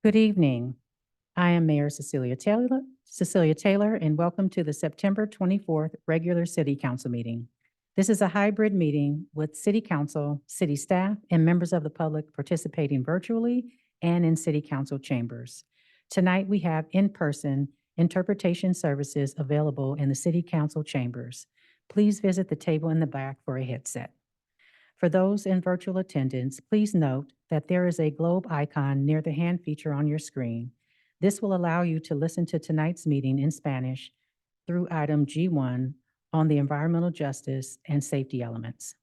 Good evening. I am Mayor Cecilia Taylor, and welcome to the September 24th regular City Council meeting. This is a hybrid meeting with City Council, city staff, and members of the public participating virtually and in City Council chambers. Tonight, we have in-person interpretation services available in the City Council chambers. Please visit the table in the back for a headset. For those in virtual attendance, please note that there is a globe icon near the hand feature on your screen. This will allow you to listen to tonight's meeting in Spanish through item G1 on the environmental justice and safety elements.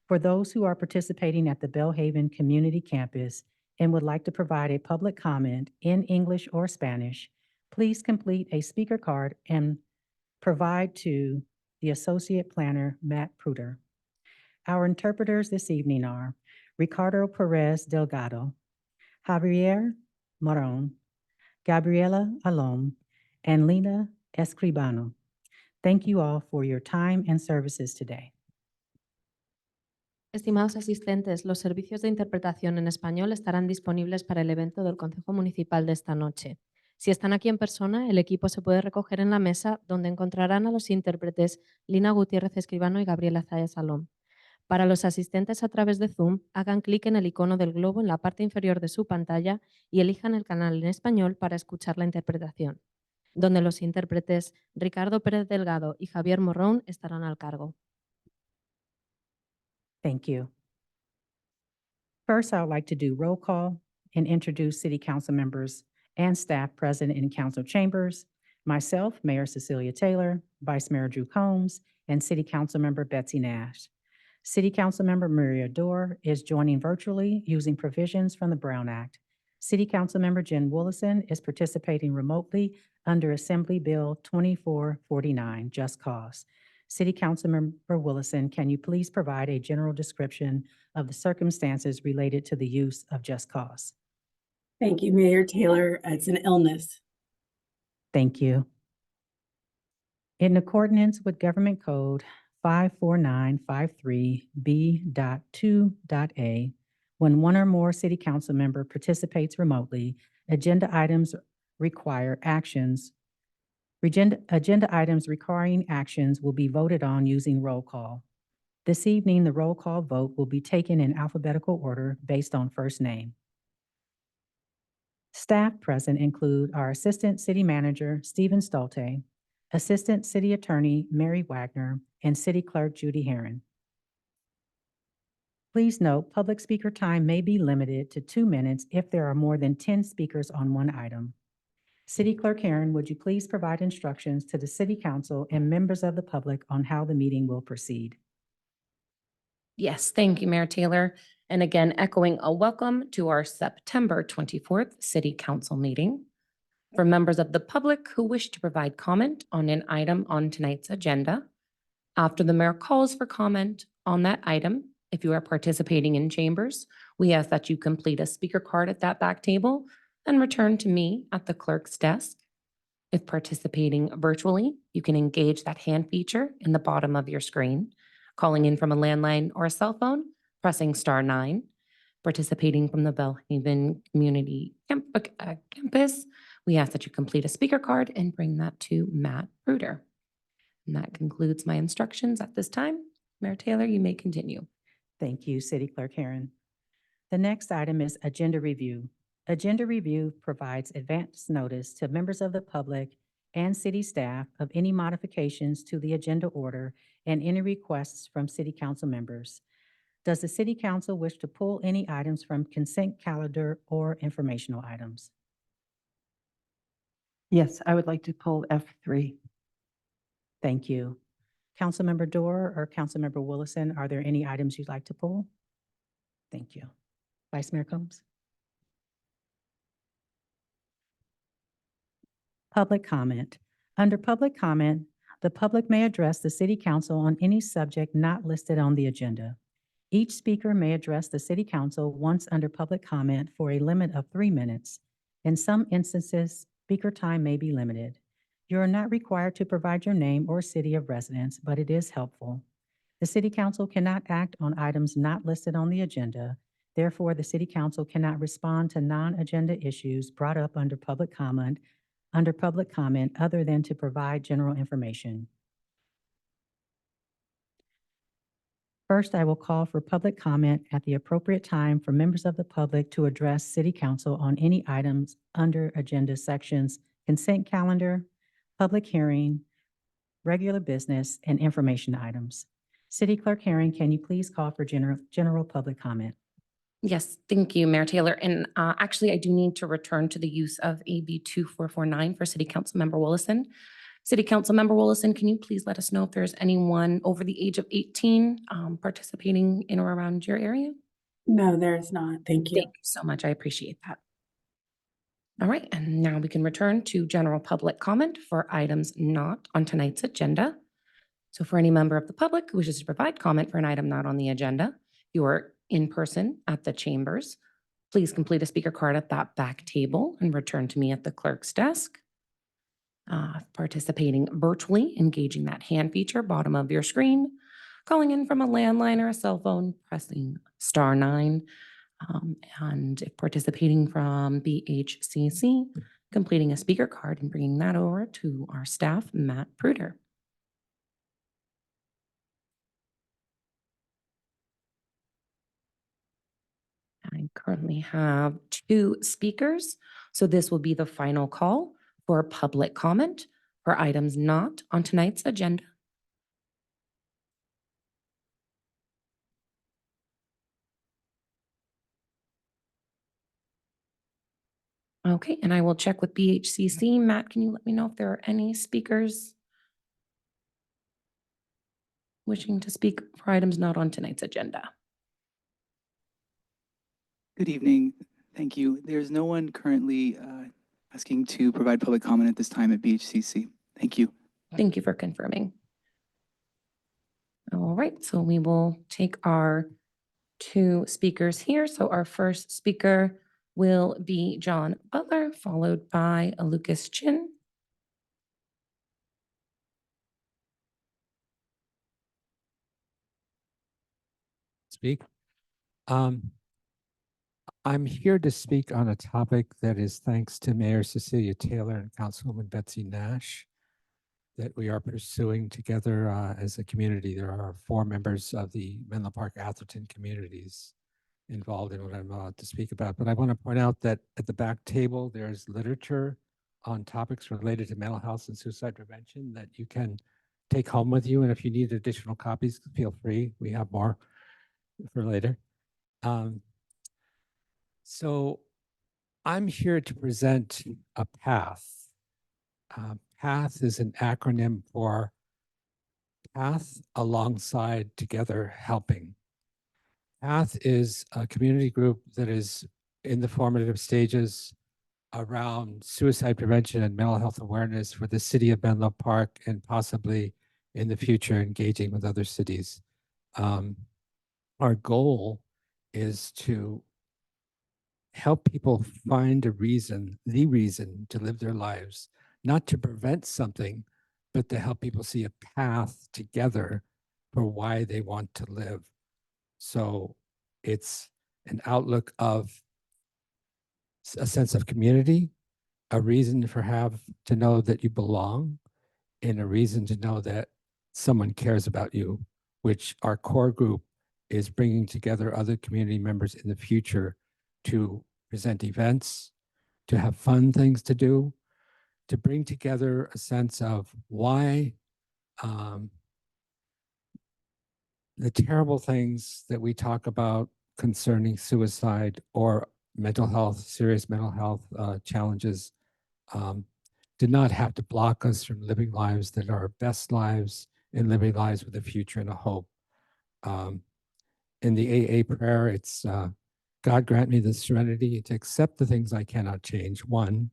For those who are participating at the Belhaven Community Campus and would like to provide a public comment in English or Spanish, please complete a speaker card and provide to the Associate Planner, Matt Pruder. Our interpreters this evening are Ricardo Perez Delgado, Javier Moron, Gabriela Alom, and Lina Escribano. Thank you all for your time and services today. Estimados asistentes, los servicios de interpretación en español estarán disponibles para el evento del Consejo Municipal de esta noche. Si están aquí en persona, el equipo se puede recoger en la mesa donde encontrarán a los intérpretes Lina Gutiérrez Escribano y Gabriela Zaya Salom. Para los asistentes a través de Zoom, hagan clic en el icono del globo en la parte inferior de su pantalla y elijan el canal en español para escuchar la interpretación, donde los intérpretes Ricardo Pérez Delgado y Javier Morrón estarán al cargo. Thank you. First, I would like to do roll call and introduce City Council members and staff present in council chambers. Myself, Mayor Cecilia Taylor, Vice Mayor Drew Combs, and City Council Member Betsy Nash. City Council Member Maria Dorr is joining virtually using provisions from the Brown Act. City Council Member Jen Willison is participating remotely under Assembly Bill 2449, Just Cause. City Council Member Willison, can you please provide a general description of the circumstances related to the use of Just Cause? Thank you, Mayor Taylor. It's an illness. Thank you. In accordance with Government Code 54953B.2.A, when one or more City Council member participates remotely, agenda items requiring actions will be voted on using roll call. This evening, the roll call vote will be taken in alphabetical order based on first name. Staff present include our Assistant City Manager, Stephen Stolte, Assistant City Attorney, Mary Wagner, and City Clerk, Judy Herron. Please note, public speaker time may be limited to 2 minutes if there are more than 10 speakers on one item. City Clerk Herron, would you please provide instructions to the City Council and members of the public on how the meeting will proceed? Yes, thank you, Mayor Taylor. And again, echoing a welcome to our September 24th City Council meeting. For members of the public who wish to provide comment on an item on tonight's agenda, after the mayor calls for comment on that item, if you are participating in chambers, we ask that you complete a speaker card at that back table and return to me at the clerk's desk. If participating virtually, you can engage that hand feature in the bottom of your screen. Calling in from a landline or a cell phone, pressing *9. Participating from the Belhaven Community Campus, we ask that you complete a speaker card and bring that to Matt Pruder. And that concludes my instructions at this time. Mayor Taylor, you may continue. Thank you, City Clerk Herron. The next item is agenda review. Agenda review provides advance notice to members of the public and city staff of any modifications to the agenda order and any requests from City Council members. Does the City Council wish to pull any items from consent calendar or informational items? Yes, I would like to pull F3. Thank you. Councilmember Dorr or Councilmember Willison, are there any items you'd like to pull? Thank you. Vice Mayor Combs. Public comment. Under public comment, the public may address the City Council on any subject not listed on the agenda. Each speaker may address the City Council once under public comment for a limit of 3 minutes. In some instances, speaker time may be limited. You are not required to provide your name or city of residence, but it is helpful. The City Council cannot act on items not listed on the agenda. Therefore, the city council cannot respond to non-agenda issues brought up under public comment other than to provide general information. First, I will call for public comment at the appropriate time for members of the public to address city council on any items under agenda sections, consent calendar, public hearing, regular business, and information items. City Clerk Herring, can you please call for general public comment? Yes, thank you, Mayor Taylor. And actually, I do need to return to the use of AB 2449 for City Councilmember Willison. City Councilmember Willison, can you please let us know if there's anyone over the age of 18 participating in or around your area? No, there is not. Thank you. Thank you so much. I appreciate that. All right, and now we can return to general public comment for items not on tonight's agenda. So for any member of the public who wishes to provide comment for an item not on the agenda, you are in person at the chambers. Please complete a speaker card at that back table and return to me at the clerk's desk. Participating virtually, engaging that hand feature, bottom of your screen, calling in from a landline or a cell phone, pressing *9. And if participating from BHCC, completing a speaker card and bringing that over to our staff, Matt Pruder. I currently have 2 speakers, so this will be the final call for public comment for items not on tonight's agenda. Okay, and I will check with BHCC. Matt, can you let me know if there are any speakers wishing to speak for items not on tonight's agenda? Good evening. Thank you. There's no one currently asking to provide public comment at this time at BHCC. Thank you. Thank you for confirming. All right, so we will take our 2 speakers here. So our first speaker will be John Butler, followed by Lucas Chin. Speak. I'm here to speak on a topic that is thanks to Mayor Cecilia Taylor and Councilwoman Betsy Nash that we are pursuing together as a community. There are 4 members of the Menlo Park Atherton communities involved in what I'm about to speak about. But I want to point out that at the back table, there's literature on topics related to mental health and suicide prevention that you can take home with you. And if you need additional copies, feel free. We have more for later. So I'm here to present a PATH. PATH is an acronym for Path Alongside Together Helping. PATH is a community group that is in the formative stages around suicide prevention and mental health awareness for the city of Menlo Park and possibly in the future engaging with other cities. Our goal is to help people find the reason to live their lives, not to prevent something, but to help people see a path together for why they want to live. So it's an outlook of a sense of community, a reason to know that you belong, and a reason to know that someone cares about you, which our core group is bringing together other community members in the future to present events, to have fun things to do, to bring together a sense of why the terrible things that we talk about concerning suicide or mental health, serious mental health challenges did not have to block us from living lives that are our best lives and living lives with a future and a hope. In the AA prayer, it's God grant me the serenity to accept the things I cannot change. 1,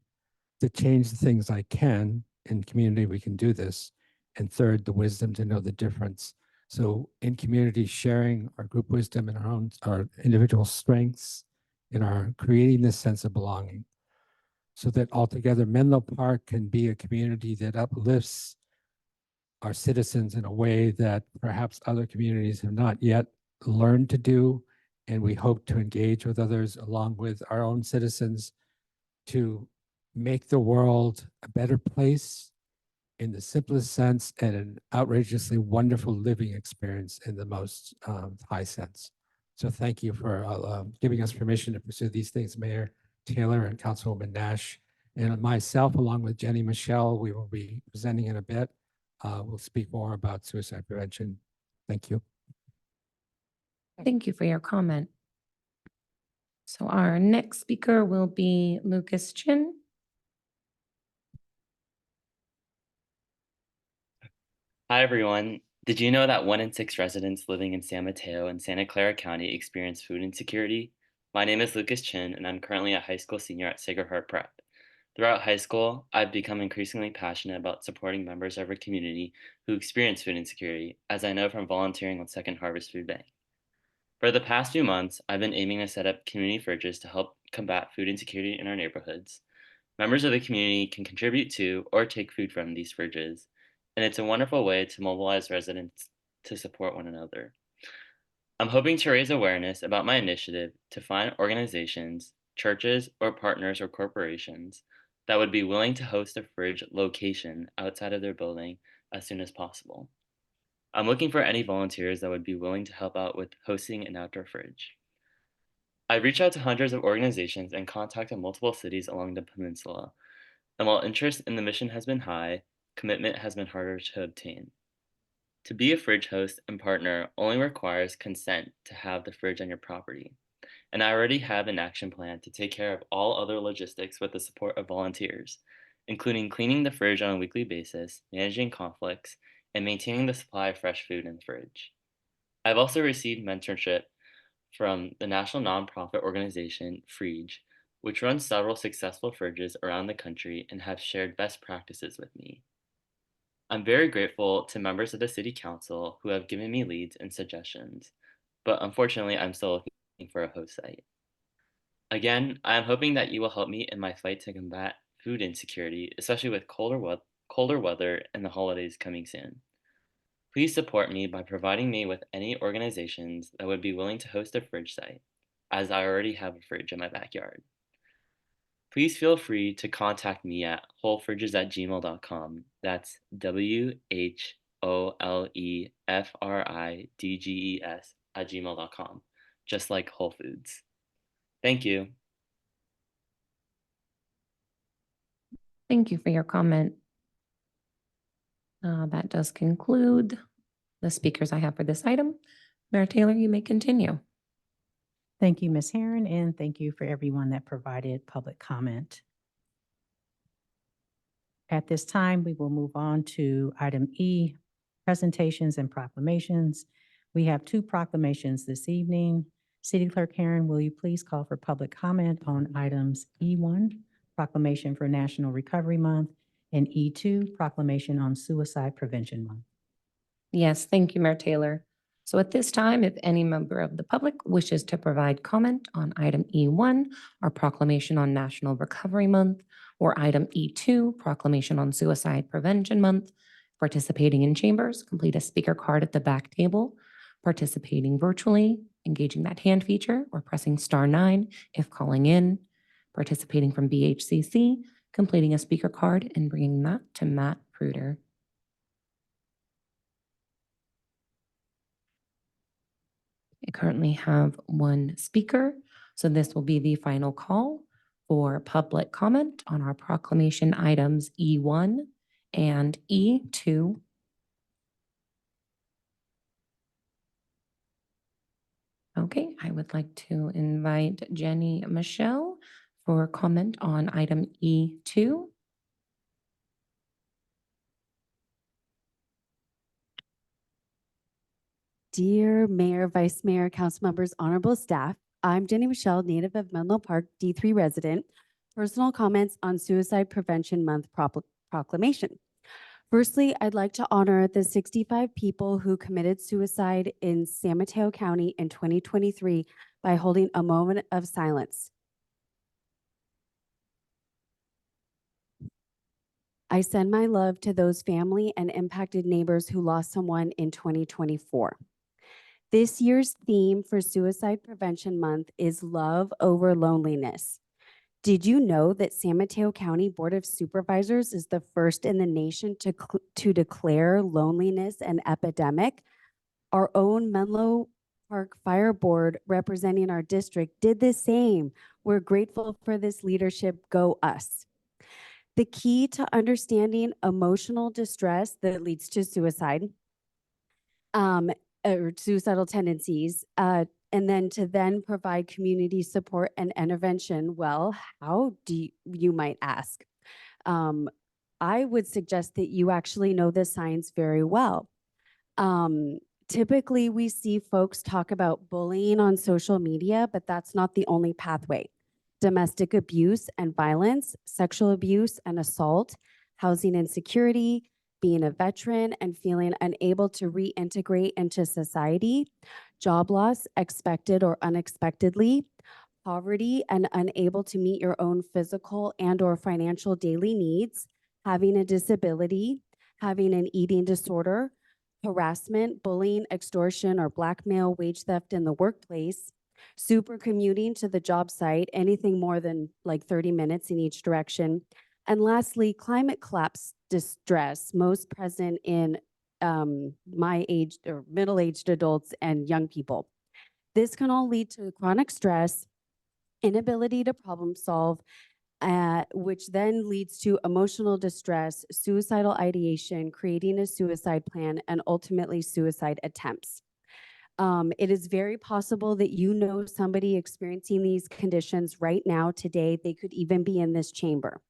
to change the things I can. In community, we can do this. And 3rd, the wisdom to know the difference. So in community, sharing our group wisdom and our individual strengths in our creating this sense of belonging. So that altogether Menlo Park can be a community that uplifts our citizens in a way that perhaps other communities have not yet learned to do and we hope to engage with others along with our own citizens to make the world a better place in the simplest sense and an outrageously wonderful living experience in the most high sense. So thank you for giving us permission to pursue these things, Mayor Taylor and Councilwoman Nash. And myself, along with Jenny Michelle, we will be presenting in a bit. We'll speak more about suicide prevention. Thank you. Thank you for your comment. So our next speaker will be Lucas Chin. Hi, everyone. Did you know that 1 in 6 residents living in San Mateo and Santa Clara County experience food insecurity? My name is Lucas Chin, and I'm currently a high school senior at Sacred Heart Prep. Throughout high school, I've become increasingly passionate about supporting members of our community who experience food insecurity, as I know from volunteering with Second Harvest Food Bank. For the past few months, I've been aiming to set up community fridges to help combat food insecurity in our neighborhoods. Members of the community can contribute to or take food from these fridges, and it's a wonderful way to mobilize residents to support one another. I'm hoping to raise awareness about my initiative to find organizations, churches, or partners or corporations that would be willing to host a fridge location outside of their building as soon as possible. I'm looking for any volunteers that would be willing to help out with hosting an outdoor fridge. I've reached out to hundreds of organizations and contacted multiple cities along the peninsula, and while interest in the mission has been high, commitment has been harder to obtain. To be a fridge host and partner only requires consent to have the fridge on your property, and I already have an action plan to take care of all other logistics with the support of volunteers, including cleaning the fridge on a weekly basis, managing conflicts, and maintaining the supply of fresh food in the fridge. I've also received mentorship from the national nonprofit organization Fridge, which runs several successful fridges around the country and have shared best practices with me. I'm very grateful to members of the City Council who have given me leads and suggestions, but unfortunately, I'm still looking for a host site. Again, I am hoping that you will help me in my fight to combat food insecurity, especially with colder weather and the holidays coming soon. Please support me by providing me with any organizations that would be willing to host a fridge site, as I already have a fridge in my backyard. Please feel free to contact me at wholefridges@gmail.com. That's WHOLEFRIDGES@gmail.com, just like Whole Foods. Thank you. Thank you for your comment. That does conclude the speakers I have for this item. Mayor Taylor, you may continue. Thank you, Ms. Herron, and thank you for everyone that provided public comment. At this time, we will move on to item E, presentations and proclamations. We have 2 proclamations this evening. City Clerk Herron, will you please call for public comment on items E1, Proclamation for National Recovery Month, and E2, Proclamation on Suicide Prevention Month. Yes, thank you, Mayor Taylor. So at this time, if any member of the public wishes to provide comment on item E1, our Proclamation on National Recovery Month, or item E2, Proclamation on Suicide Prevention Month, participating in chambers, complete a speaker card at the back table. Participating virtually, engaging that hand feature, or pressing *9 if calling in. Participating from BHCC, completing a speaker card and bringing that to Matt Pruder. I currently have 1 speaker, so this will be the final call for public comment on our proclamation items E1 and E2. Okay, I would like to invite Jenny Michelle for comment on item E2. Dear Mayor, Vice Mayor, Council members, honorable staff, I'm Jenny Michelle, native of Menlo Park, D3 resident. Personal comments on Suicide Prevention Month proclamation. Firstly, I'd like to honor the 65 people who committed suicide in San Mateo County in 2023 by holding a moment of silence. I send my love to those family and impacted neighbors who lost someone in 2024. This year's theme for Suicide Prevention Month is Love Over Loneliness. Did you know that San Mateo County Board of Supervisors is the first in the nation to declare loneliness an epidemic? Our own Menlo Park Fire Board representing our district did the same. We're grateful for this leadership. Go us. The key to understanding emotional distress that leads to suicide or suicidal tendencies, and then to provide community support and intervention. Well, how do you might ask? I would suggest that you actually know the signs very well. Typically, we see folks talk about bullying on social media, but that's not the only pathway. Domestic abuse and violence, sexual abuse and assault, housing insecurity, being a veteran and feeling unable to reintegrate into society, job loss expected or unexpectedly, poverty and unable to meet your own physical and or financial daily needs, having a disability, having an eating disorder, harassment, bullying, extortion, or blackmail, wage theft in the workplace, super commuting to the job site, anything more than like 30 minutes in each direction. And lastly, climate collapse distress, most present in my age or middle-aged adults and young people. This can all lead to chronic stress, inability to problem solve, which then leads to emotional distress, suicidal ideation, creating a suicide plan, and ultimately suicide attempts. It is very possible that you know somebody experiencing these conditions right now today. They could even be in this chamber.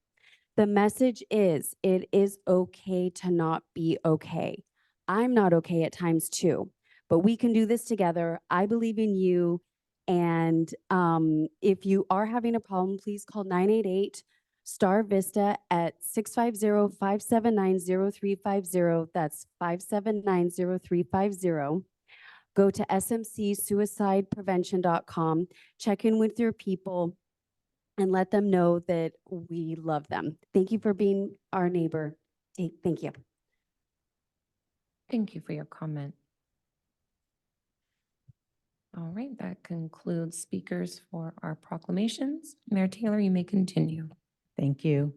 The message is, it is okay to not be okay. I'm not okay at times too, but we can do this together. I believe in you. And if you are having a problem, please call 988 Star Vista at 650-579-0350. That's 579-0350. Go to smcsuicideprevention.com, check in with your people, and let them know that we love them. Thank you for being our neighbor. Thank you. Thank you for your comment. All right, that concludes speakers for our proclamations. Mayor Taylor, you may continue. Thank you.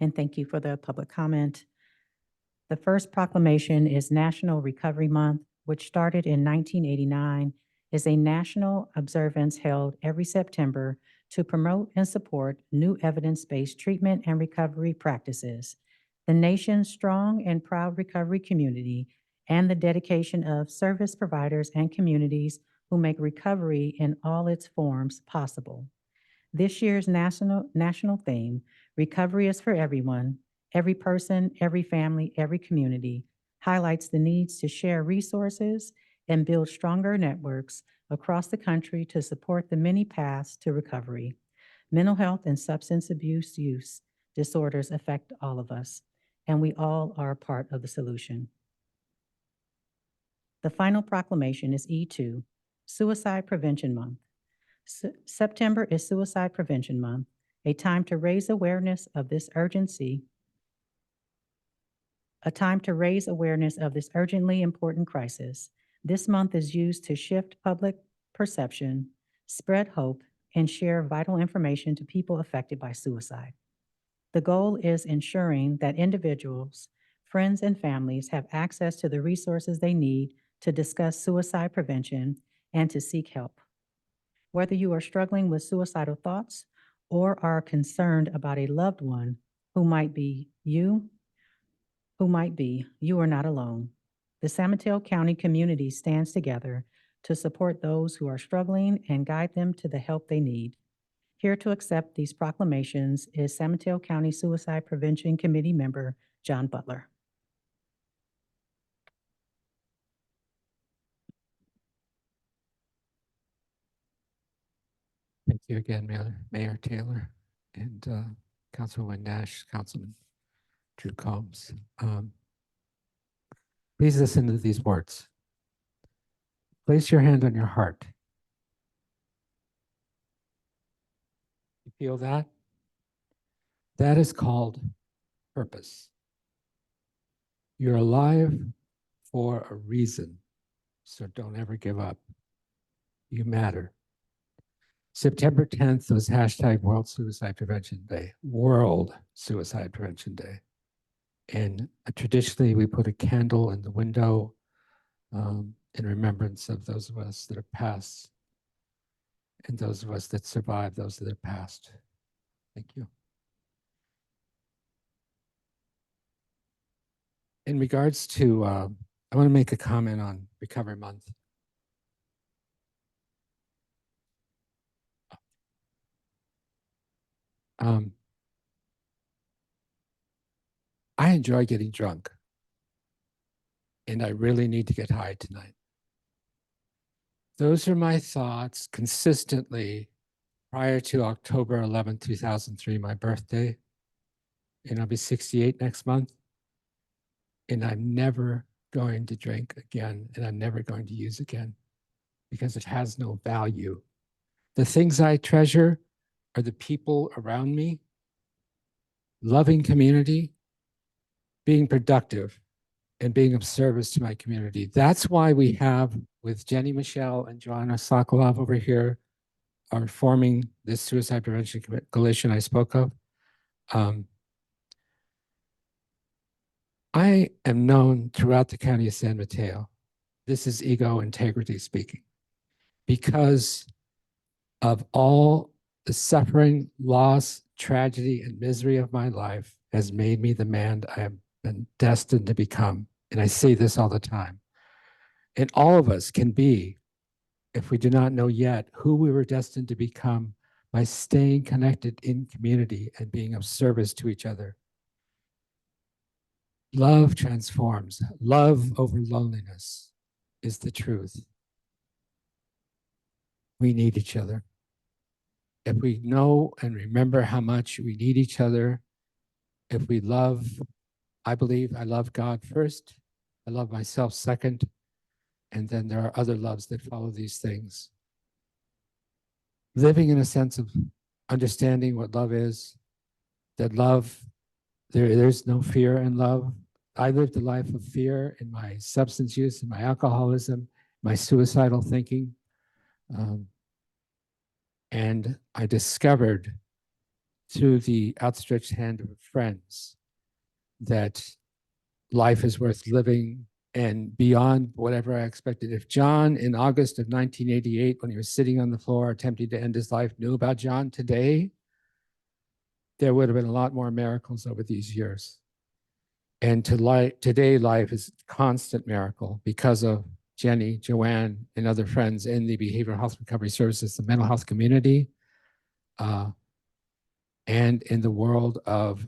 And thank you for the public comment. The first proclamation is National Recovery Month, which started in 1989, is a national observance held every September to promote and support new evidence-based treatment and recovery practices, the nation's strong and proud recovery community, and the dedication of service providers and communities who make recovery in all its forms possible. This year's national theme, Recovery is for Everyone, Every Person, Every Family, Every Community, highlights the needs to share resources and build stronger networks across the country to support the many paths to recovery. Mental health and substance abuse use disorders affect all of us, and we all are a part of the solution. The final proclamation is E2, Suicide Prevention Month. September is Suicide Prevention Month, a time to raise awareness of this urgently important crisis. This month is used to shift public perception, spread hope, and share vital information to people affected by suicide. The goal is ensuring that individuals, friends, and families have access to the resources they need to discuss suicide prevention and to seek help. Whether you are struggling with suicidal thoughts or are concerned about a loved one who might be, you are not alone. The San Mateo County community stands together to support those who are struggling and guide them to the help they need. Here to accept these proclamations is San Mateo County Suicide Prevention Committee member John Butler. Thank you again, Mayor Taylor and Councilwoman Nash, Councilman Drew Combs. Please listen to these words. Place your hand on your heart. You feel that? That is called purpose. You're alive for a reason. So don't ever give up. You matter. September 10th was hashtag World Suicide Prevention Day, World Suicide Prevention Day. And traditionally, we put a candle in the window in remembrance of those of us that have passed and those of us that survived those that have passed. Thank you. In regards to, I want to make a comment on Recovery Month. I enjoy getting drunk, and I really need to get high tonight. Those are my thoughts consistently prior to October 11, 2003, my birthday, and I'll be 68 next month. And I'm never going to drink again, and I'm never going to use again because it has no value. The things I treasure are the people around me, loving community, being productive, and being of service to my community. That's why we have, with Jenny Michelle and Joanna Sokolov over here, are forming this suicide prevention coalition I spoke of. I am known throughout the county of San Mateo. This is ego integrity speaking. Because of all the suffering, loss, tragedy, and misery of my life has made me the man I have been destined to become. And I say this all the time. And all of us can be, if we do not know yet, who we were destined to become by staying connected in community and being of service to each other. Love transforms. Love over loneliness is the truth. We need each other. If we know and remember how much we need each other, if we love, I believe I love God first, I love myself second, and then there are other loves that follow these things. Living in a sense of understanding what love is, that love, there's no fear in love. I lived a life of fear in my substance use, in my alcoholism, my suicidal thinking. And I discovered through the outstretched hand of friends that life is worth living and beyond whatever I expected. If John in August of 1988, when he was sitting on the floor attempting to end his life, knew about John today, there would have been a lot more miracles over these years. And today, life is a constant miracle because of Jenny, Joanne, and other friends in the behavioral health recovery services, the mental health community, and in the world of,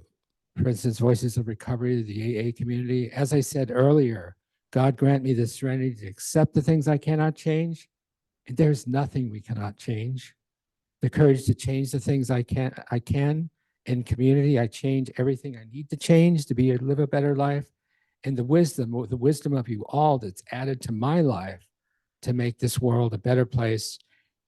for instance, Voices of Recovery, the AA community. As I said earlier, God grant me the serenity to accept the things I cannot change, and there's nothing we cannot change. The courage to change the things I can. In community, I change everything I need to change to live a better life. And the wisdom of you all that's added to my life to make this world a better place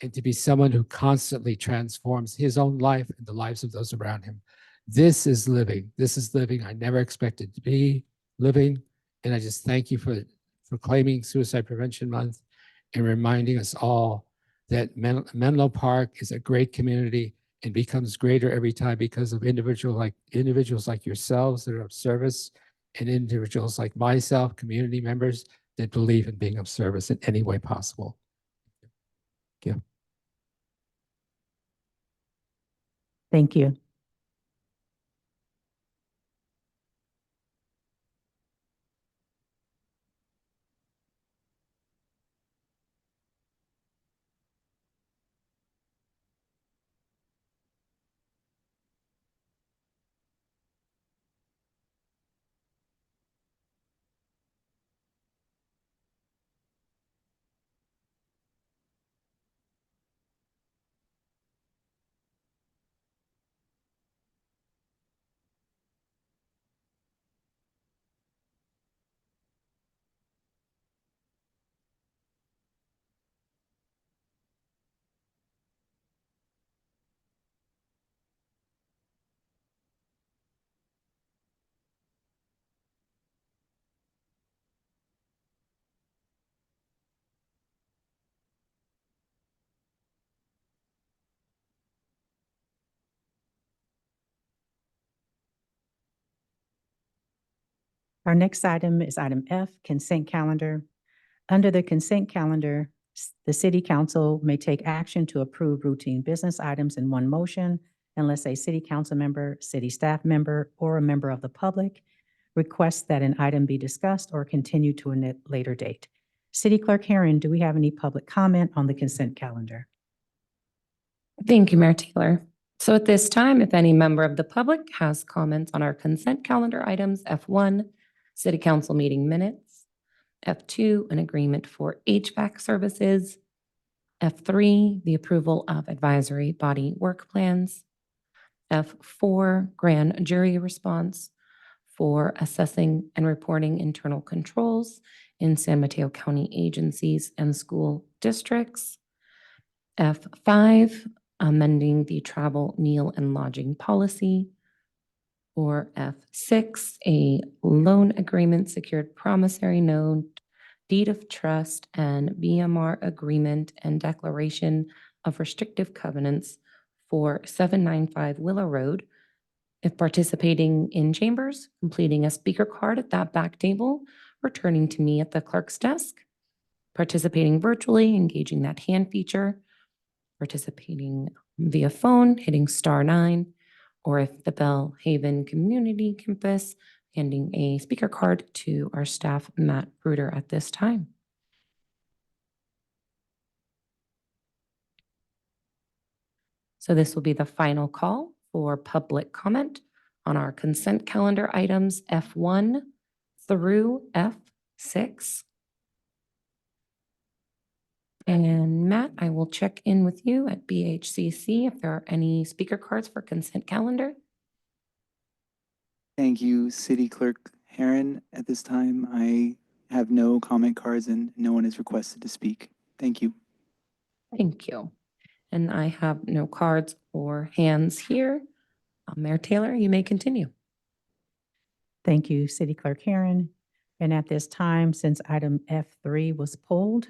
and to be someone who constantly transforms his own life and the lives of those around him. This is living. This is living I never expected to be living. And I just thank you for claiming Suicide Prevention Month and reminding us all that Menlo Park is a great community and becomes greater every time because of individuals like yourselves that are of service, and individuals like myself, community members that believe in being of service in any way possible. Thank you. Thank you. Our next item is item F, consent calendar. Under the consent calendar, the city council may take action to approve routine business items in one motion unless a city council member, city staff member, or a member of the public requests that an item be discussed or continued to a later date. City Clerk Herron, do we have any public comment on the consent calendar? Thank you, Mayor Taylor. So at this time, if any member of the public has comments on our consent calendar items, F1, City Council meeting minutes, F2, an agreement for HVAC services, F3, the approval of advisory body work plans, F4, grand jury response for assessing and reporting internal controls in San Mateo County agencies and school districts, F5, amending the travel, meal, and lodging policy, or F6, a loan agreement, secured promissory note, deed of trust, and BMR agreement and declaration of restrictive covenants for 795 Willow Road. If participating in chambers, completing a speaker card at that back table, returning to me at the clerk's desk. Participating virtually, engaging that hand feature. Participating via phone, hitting *9, or if the Bellhaven Community Campus, handing a speaker card to our staff, Matt Bruder, at this time. So this will be the final call for public comment on our consent calendar items F1 through F6. And Matt, I will check in with you at BHCC if there are any speaker cards for consent calendar. Thank you, City Clerk Herron. At this time, I have no comment cards and no one is requested to speak. Thank you. Thank you. And I have no cards or hands here. Mayor Taylor, you may continue. Thank you, City Clerk Herron. And at this time, since item F3 was pulled,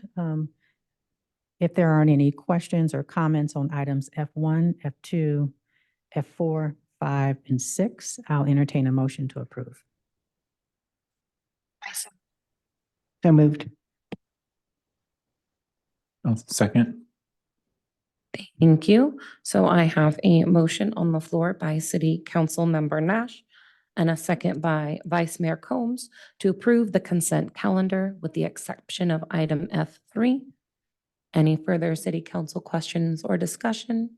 if there aren't any questions or comments on items F1, F2, F4, 5, and 6, I'll entertain a motion to approve. So moved. Second. Thank you. So I have a motion on the floor by City Council Member Nash and a second by Vice Mayor Combs to approve the consent calendar with the exception of item F3. Any further City Council questions or discussion?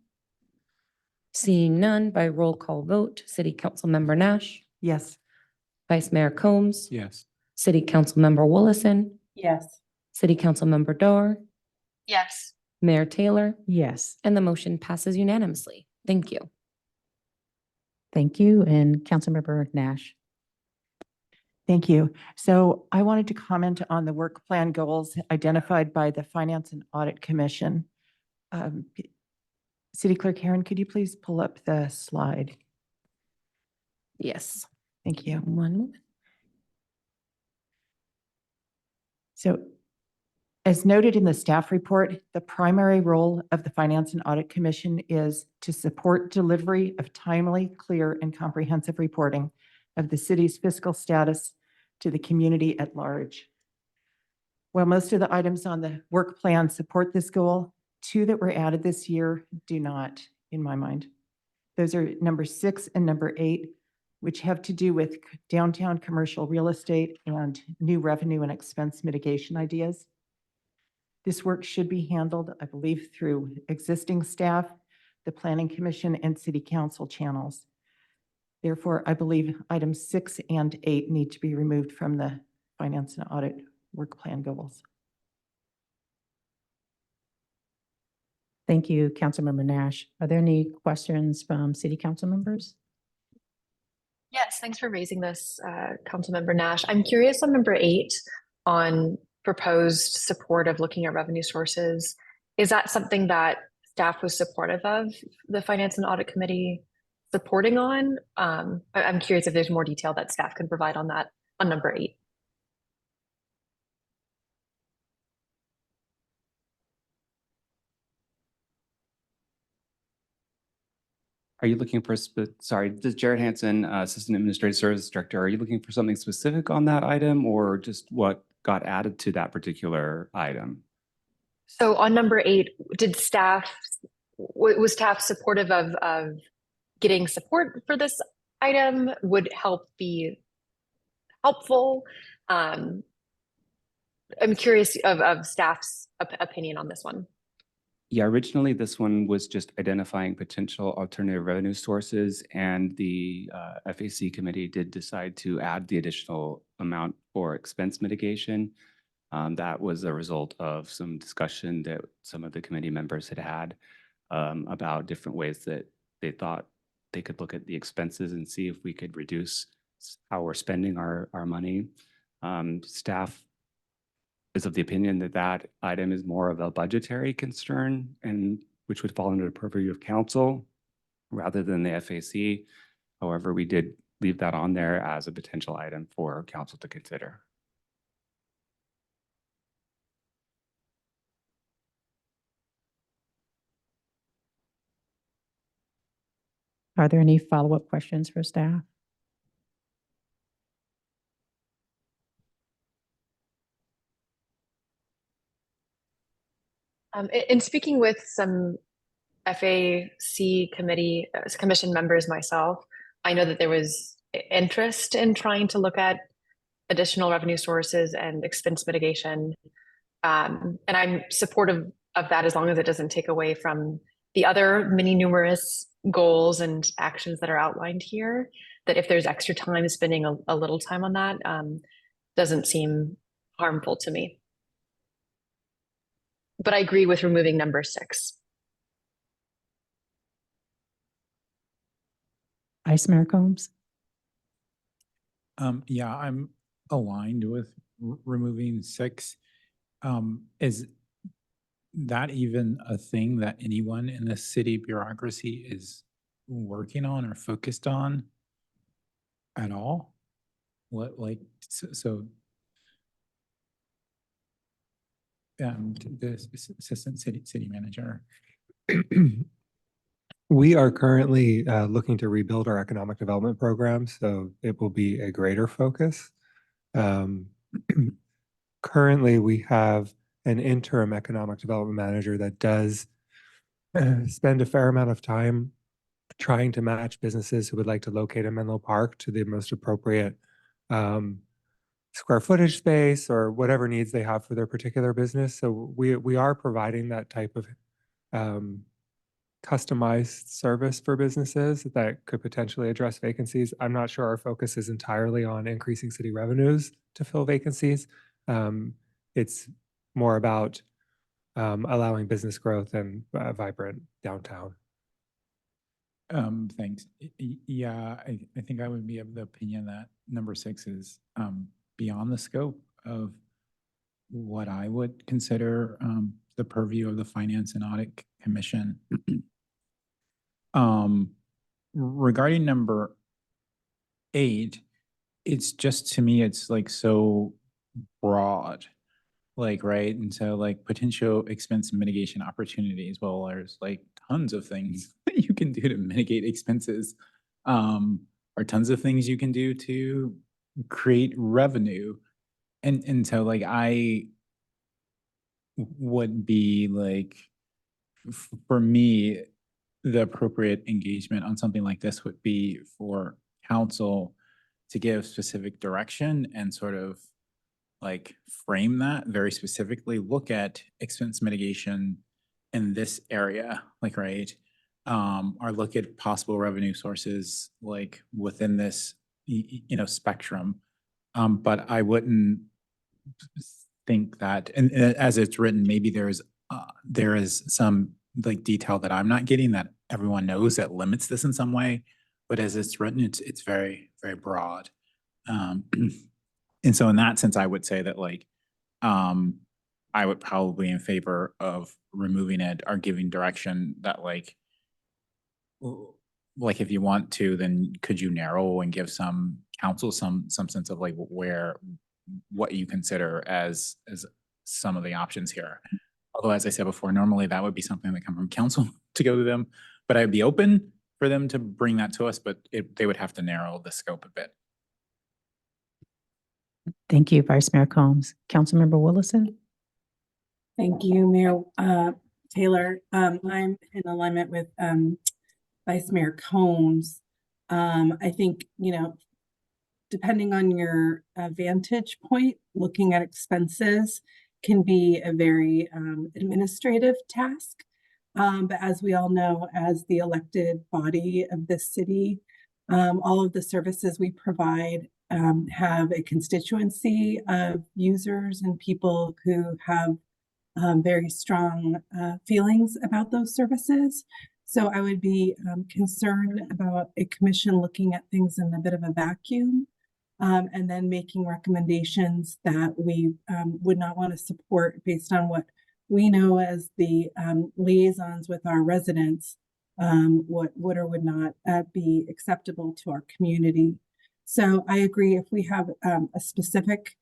Seeing none, by roll call vote, City Council Member Nash, Yes. Vice Mayor Combs, Yes. City Council Member Willison, Yes. City Council Member Dor, Yes. Mayor Taylor, Yes, and the motion passes unanimously. Thank you. thank you. And Councilmember Nash. Thank you. So I wanted to comment on the work plan goals identified by the Finance and Audit Commission. City Clerk Herron, could you please pull up the slide? Yes. Thank you. One moment. So as noted in the staff report, the primary role of the Finance and Audit Commission is to support delivery of timely, clear, and comprehensive reporting of the city's fiscal status to the community at large. While most of the items on the work plan support this goal, 2 that were added this year do not, in my mind. Those are number 6 and number 8, which have to do with downtown commercial real estate and new revenue and expense mitigation ideas. This work should be handled, I believe, through existing staff, the Planning Commission, and City Council channels. Therefore, I believe items 6 and 8 need to be removed from the Finance and Audit work plan goals. Thank you, Councilmember Nash. Are there any questions from City Council members? Yes, thanks for raising this, Councilmember Nash. I'm curious on number 8 on proposed support of looking at revenue sources. Is that something that staff was supportive of, the Finance and Audit Committee supporting on? I'm curious if there's more detail that staff can provide on that on number 8. Are you looking for, sorry, this is Jared Hansen, Assistant Administrative Services Director. Are you looking for something specific on that item or just what got added to that particular item? So on number 8, did staff, was staff supportive of getting support for this item? Would help be helpful? I'm curious of staff's opinion on this one. Yeah, originally this one was just identifying potential alternative revenue sources, and the FAC committee did decide to add the additional amount for expense mitigation. That was a result of some discussion that some of the committee members had about different ways that they thought they could look at the expenses and see if we could reduce how we're spending our money. Staff is of the opinion that that item is more of a budgetary concern, and which would fall under the purview of council rather than the FAC. However, we did leave that on there as a potential item for council to consider. Are there any follow-up questions for staff? In speaking with some FAC commission members myself, I know that there was interest in trying to look at additional revenue sources and expense mitigation. And I'm supportive of that as long as it doesn't take away from the other many numerous goals and actions that are outlined here. That if there's extra time, spending a little time on that doesn't seem harmful to me. But I agree with removing number 6. Vice Mayor Combs? Yeah, I'm aligned with removing 6. Is that even a thing that anyone in the city bureaucracy is working on or focused on at all? What, like, so the assistant city manager. We are currently looking to rebuild our economic development program, so it will be a greater focus. Currently, we have an interim economic development manager that does spend a fair amount of time trying to match businesses who would like to locate in Menlo Park to the most appropriate square footage space or whatever needs they have for their particular business. So we are providing that type of customized service for businesses that could potentially address vacancies. I'm not sure our focus is entirely on increasing city revenues to fill vacancies. It's more about allowing business growth and vibrant downtown. Thanks. Yeah, I think I would be of the opinion that number 6 is beyond the scope of what I would consider the purview of the Finance and Audit Commission. Regarding number 8, it's just, to me, it's like so broad, like, right? And so like potential expense mitigation opportunities, well, there's like tons of things that you can do to mitigate expenses, or tons of things you can do to create revenue. And so like I would be like, for me, the appropriate engagement on something like this would be for council to give specific direction and sort of like frame that very specifically, look at expense mitigation in this area, like, right? Or look at possible revenue sources like within this, spectrum. But I wouldn't think that, and as it's written, maybe there is some like detail that I'm not getting that everyone knows that limits this in some way. But as it's written, it's very, very broad. And so in that sense, I would say that like, I would probably in favor of removing it or giving direction that like if you want to, then could you narrow and give some council some sense of like what you consider as some of the options here. Although, as I said before, normally that would be something that come from council to go to them, but I'd be open for them to bring that to us, but they would have to narrow the scope a bit. Thank you, Vice Mayor Combs. Councilmember Willison? Thank you, Mayor Taylor. I'm in alignment with Vice Mayor Combs. I think, depending on your vantage point, looking at expenses can be a very administrative task. But as we all know, as the elected body of this city, all of the services we provide have a constituency of users and people who have very strong feelings about those services. So I would be concerned about a commission looking at things in a bit of a vacuum and then making recommendations that we would not want to support based on what we know as the liaisons with our residents, what would or would not be acceptable to our community. So I agree, if we have a specific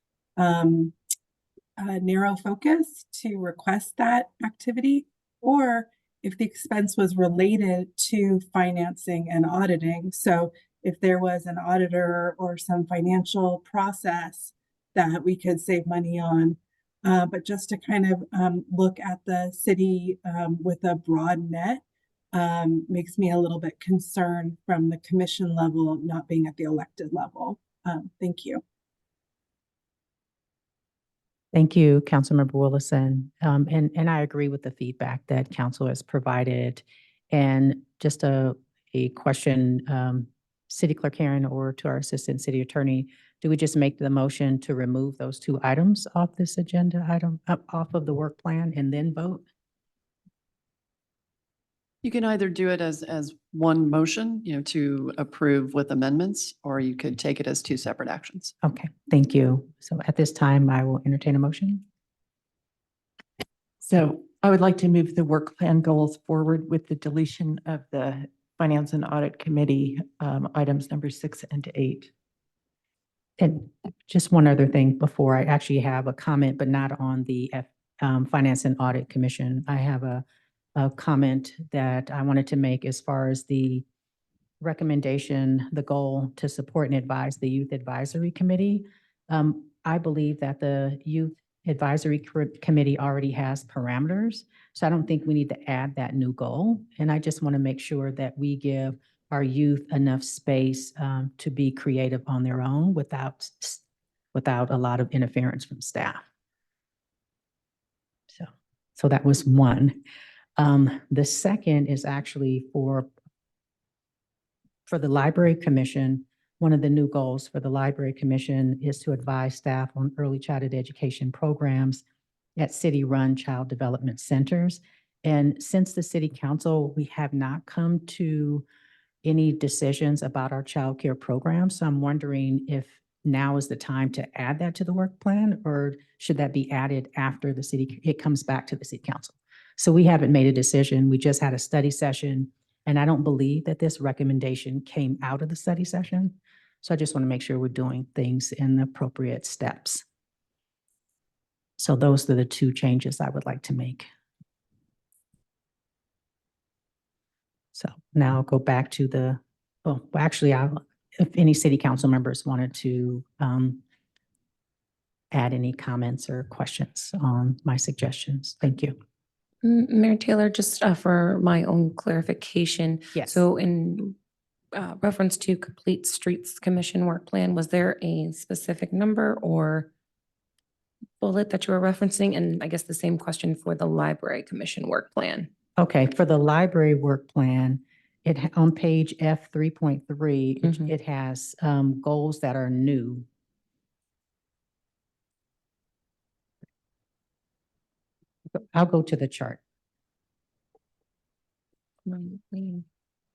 narrow focus to request that activity, or if the expense was related to financing and auditing. So if there was an auditor or some financial process that we could save money on, but just to kind of look at the city with a broad net makes me a little bit concerned from the commission level, not being at the elected level. Thank you. Thank you, Councilmember Willison. And I agree with the feedback that council has provided. And just a question, City Clerk Karen, or to our Assistant City Attorney, do we just make the motion to remove those two items off this agenda item, off of the work plan, and then vote? You can either do it as one motion, to approve with amendments, or you could take it as two separate actions. Okay, thank you. So at this time, I will entertain a motion. So I would like to move the work plan goals forward with the deletion of the Finance and Audit Committee items number 6 and 8. And just one other thing before I actually have a comment, but not on the Finance and Audit Commission. I have a comment that I wanted to make as far as the recommendation, the goal to support and advise the Youth Advisory Committee. I believe that the Youth Advisory Committee already has parameters, so I don't think we need to add that new goal. And I just want to make sure that we give our youth enough space to be creative on their own without a lot of interference from staff. So that was one. The second is actually for the Library Commission. One of the new goals for the Library Commission is to advise staff on early childhood education programs at city-run child development centers. And since the City Council, we have not come to any decisions about our child care program. So I'm wondering if now is the time to add that to the work plan, or should that be added after it comes back to the City Council? So we haven't made a decision. We just had a study session, and I don't believe that this recommendation came out of the study session. So I just want to make sure we're doing things in the appropriate steps. So those are the two changes I would like to make. So now I'll go back to if any city council members wanted to add any comments or questions on my suggestions. Thank you. Mayor Taylor, just for my own clarification. Yes. So in reference to Complete Streets Commission work plan, was there a specific number or bullet that you were referencing? And I guess the same question for the Library Commission work plan. Okay, for the library work plan, on page F 3.3, it has goals that are new. I'll go to the chart. Let me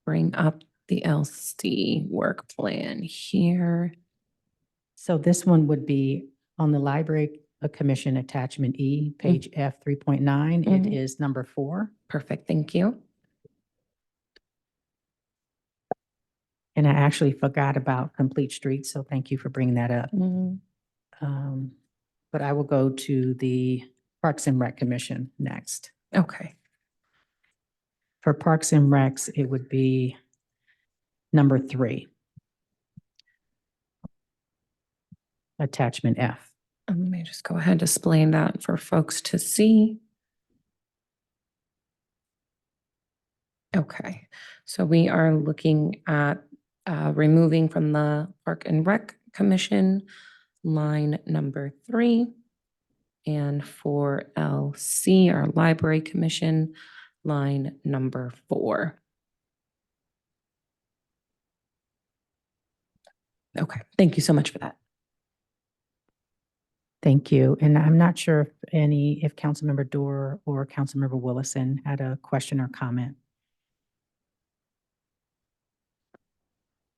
bring up the LC work plan here. So this one would be on the Library Commission Attachment E, page F 3.9. It is number 4. Perfect, thank you. And I actually forgot about Complete Streets, so thank you for bringing that up. But I will go to the Parks and Rec Commission next. Okay. For Parks and Recs, it would be Number 3. Attachment F. Let me just go ahead and display that for folks to see. Okay, so we are looking at removing from the Park and Rec Commission line number 3. And for LC, our Library Commission, line number 4. Okay, thank you so much for that. Thank you. And I'm not sure if Councilmember Dorr or Councilmember Willison had a question or comment.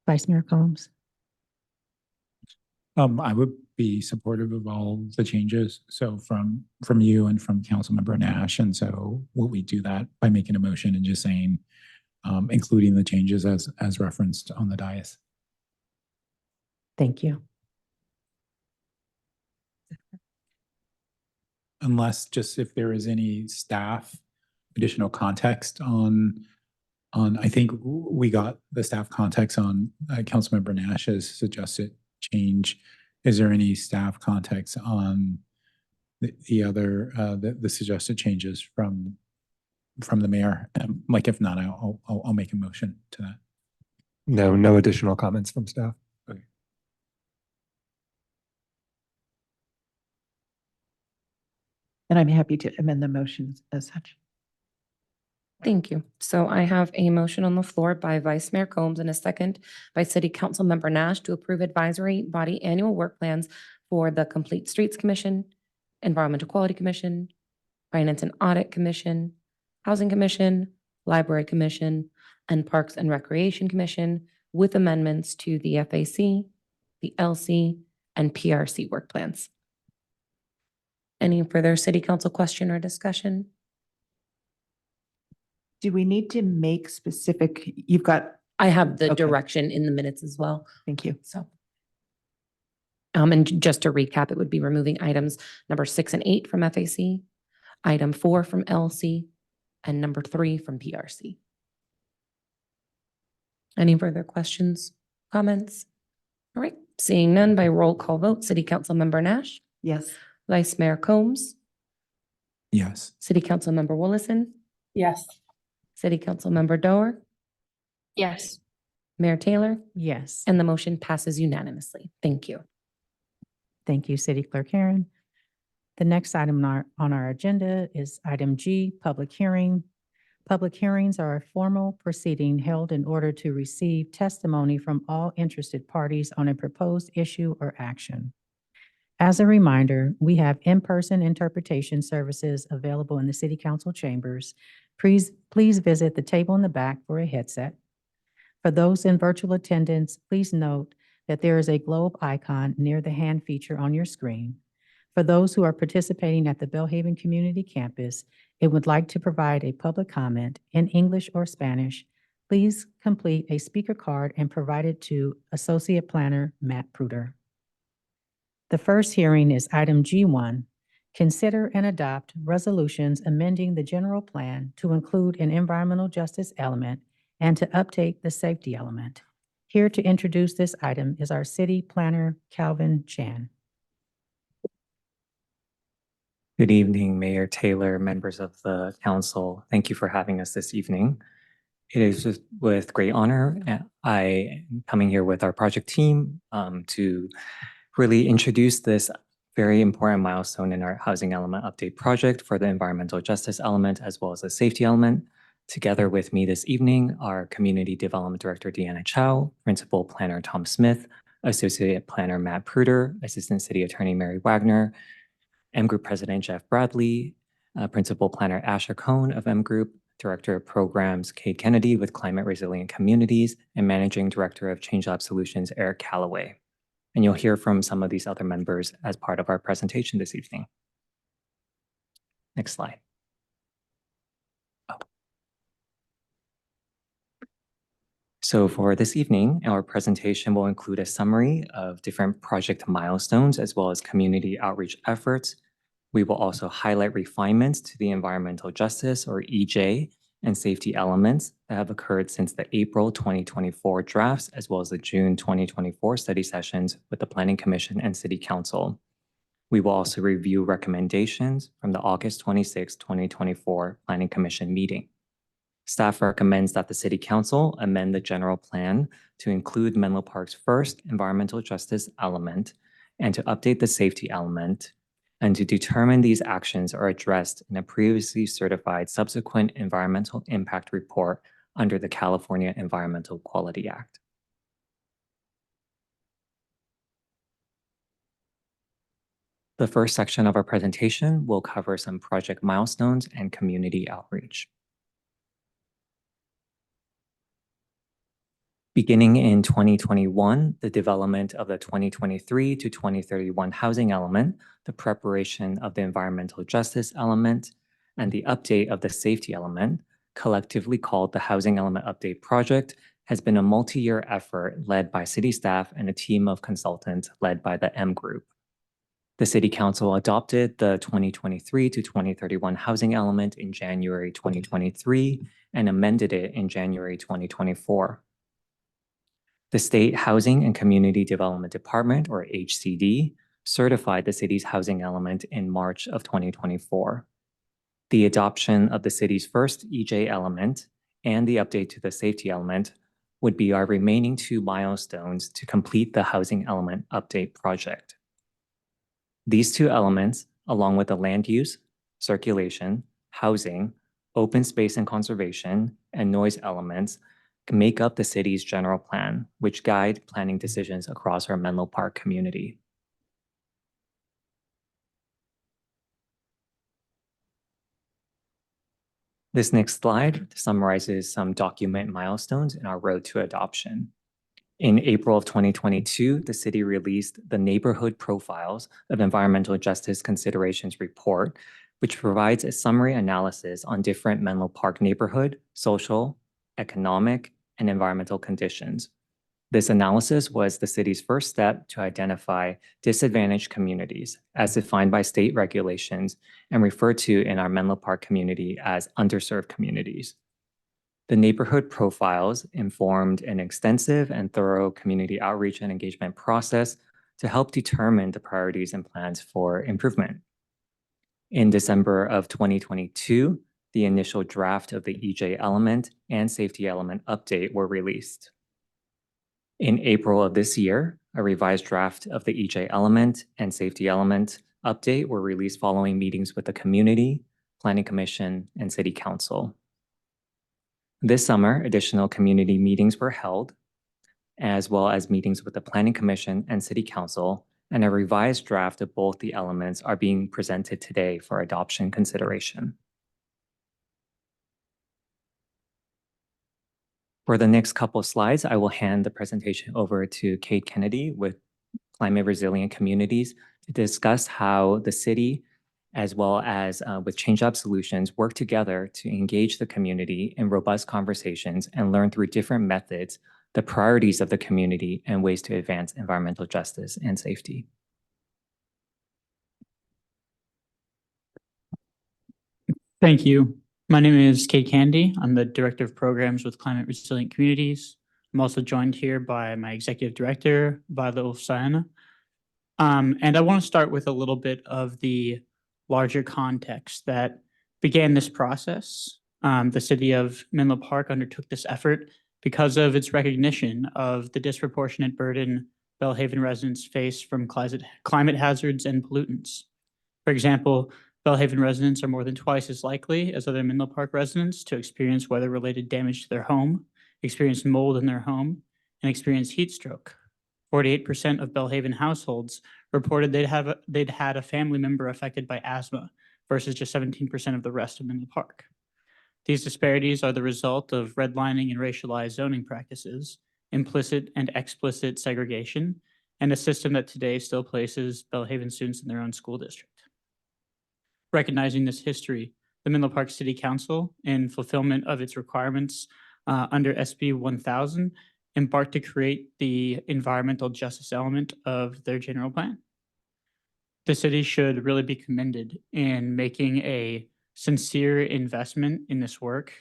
Vice Mayor Combs? I would be supportive of all the changes. So from you and from Councilmember Nash. And so will we do that by making a motion and just saying, including the changes as referenced on the dais? Thank you. Unless just if there is any staff additional context on, I think we got the staff context on Councilmember Nash's suggested change. Is there any staff context on the other, the suggested changes from the mayor? Like if not, I'll make a motion to that. No additional comments from staff. Okay. And I'm happy to amend the motions as such. Thank you. So I have a motion on the floor by Vice Mayor Combs and a second by City Council Member Nash to approve advisory body annual work plans for the Complete Streets Commission, Environmental Quality Commission, Finance and Audit Commission, Housing Commission, Library Commission, and Parks and Recreation Commission with amendments to the FAC, the LC, and PRC work plans. Any further City Council question or discussion? Do we need to make specific, you've got, I have the Okay. direction in the minutes as well. thank you. So. And just to recap, it would be removing items number 6 and 8 from FAC, item 4 from LC, and number 3 from PRC. Any further questions, comments? All right, seeing none by roll call vote, City Council Member Nash, Yes. Vice Mayor Combs, Yes. City Council Member Willison, Yes. City Council Member Doer, Yes. Mayor Taylor, Yes. and the motion passes unanimously. Thank you. Thank you, City Clerk Herron. The next item on our agenda is item G, public hearing. Public hearings are a formal proceeding held in order to receive testimony from all interested parties on a proposed issue or action. As a reminder, we have in-person interpretation services available in the City Council chambers. Please visit the table in the back for a headset. For those in virtual attendance, please note that there is a globe icon near the hand feature on your screen. For those who are participating at the Belhaven Community Campus and would like to provide a public comment in English or Spanish, please complete a speaker card and provide it to Associate Planner Matt Pruder. The first hearing is item G1. Consider and adopt resolutions amending the general plan to include an environmental justice element and to update the safety element. Here to introduce this item is our City Planner, Calvin Chan. Good evening, Mayor Taylor, members of the council. Thank you for having us this evening. It is with great honor I am coming here with our project team to really introduce this very important milestone in our housing element update project for the environmental justice element as well as the safety element. Together with me this evening are Community Development Director Deanna Chow, Principal Planner Tom Smith, Associate Planner Matt Pruder, Assistant City Attorney Mary Wagner, M Group President Jeff Bradley, Principal Planner Asher Cohn of M Group, Director of Programs Kate Kennedy with Climate Resilient Communities, and Managing Director of Change Lab Solutions Eric Calloway. And you'll hear from some of these other members as part of our presentation this evening. Next slide. So for this evening, our presentation will include a summary of different project milestones as well as community outreach efforts. We will also highlight refinements to the environmental justice or EJ and safety elements that have occurred since the April 2024 drafts, as well as the June 2024 study sessions with the Planning Commission and City Council. We will also review recommendations from the August 26, 2024 Planning Commission meeting. Staff recommends that the City Council amend the general plan to include Menlo Park's first environmental justice element and to update the safety element, and to determine these actions are addressed in a previously certified subsequent environmental impact report under the California Environmental Quality Act. The first section of our presentation will cover some project milestones and community outreach. Beginning in 2021, the development of the 2023 to 2031 housing element, the preparation of the environmental justice element, and the update of the safety element, collectively called the Housing Element Update Project, has been a multi-year effort led by city staff and a team of consultants led by the M Group. The City Council adopted the 2023 to 2031 housing element in January 2023 and amended it in January 2024. The State Housing and Community Development Department, or HCD, certified the city's housing element in March of 2024. The adoption of the city's first EJ element and the update to the safety element would be our remaining two milestones to complete the housing element update project. These two elements, along with the land use, circulation, housing, open space and conservation, and noise elements, make up the city's general plan, which guide planning decisions across our Menlo Park community. This next slide summarizes some document milestones in our road to adoption. In April of 2022, the city released the Neighborhood Profiles of Environmental Justice Considerations report, which provides a summary analysis on different Menlo Park neighborhood, social, economic, and environmental conditions. This analysis was the city's first step to identify disadvantaged communities as defined by state regulations and referred to in our Menlo Park community as underserved communities. The neighborhood profiles informed an extensive and thorough community outreach and engagement process to help determine the priorities and plans for improvement. In December of 2022, the initial draft of the EJ element and safety element update were released. In April of this year, a revised draft of the EJ element and safety element update were released following meetings with the community, Planning Commission, and City Council. This summer, additional community meetings were held, as well as meetings with the Planning Commission and City Council, and a revised draft of both the elements are being presented today for adoption consideration. For the next couple of slides, I will hand the presentation over to Kate Kennedy with Climate Resilient Communities to discuss how the city, as well as with Change Up Solutions, work together to engage the community in robust conversations and learn through different methods the priorities of the community and ways to advance environmental justice and safety. Thank you. My name is Kate Candy. I'm the Director of Programs with Climate Resilient Communities. I'm also joined here by my Executive Director, Violet Ulfsana. And I want to start with a little bit of the larger context that began this process. The City of Menlo Park undertook this effort because of its recognition of the disproportionate burden Belhaven residents face from climate hazards and pollutants. For example, Belhaven residents are more than twice as likely as other Menlo Park residents to experience weather-related damage to their home, experience mold in their home, and experience heat stroke. 48% of Belhaven households reported they'd had a family member affected by asthma versus just 17% of the rest of Menlo Park. These disparities are the result of redlining and racialized zoning practices, implicit and explicit segregation, and a system that today still places Belhaven students in their own school district. Recognizing this history, the Menlo Park City Council, in fulfillment of its requirements under SB 1000, embarked to create the environmental justice element of their general plan. The city should really be commended in making a sincere investment in this work,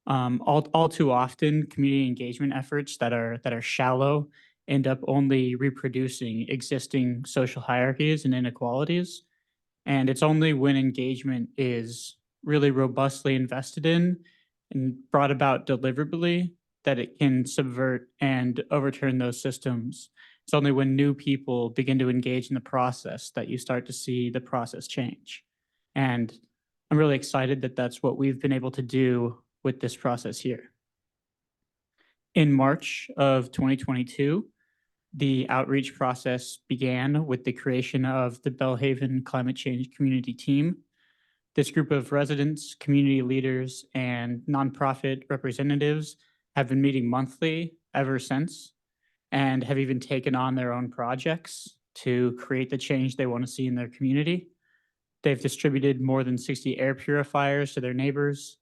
All too often, community engagement efforts that are shallow end up only reproducing existing social hierarchies and inequalities. And it's only when engagement is really robustly invested in and brought about deliberately that it can subvert and overturn those systems. It's only when new people begin to engage in the process that you start to see the process change. And I'm really excited that that's what we've been able to do with this process here. In March of 2022, the outreach process began with the creation of the Belhaven Climate Change Community Team. This group of residents, community leaders, and nonprofit representatives have been meeting monthly ever since, and have even taken on their own projects to create the change they want to see in their community. They've distributed more than 60 air purifiers to their neighbors,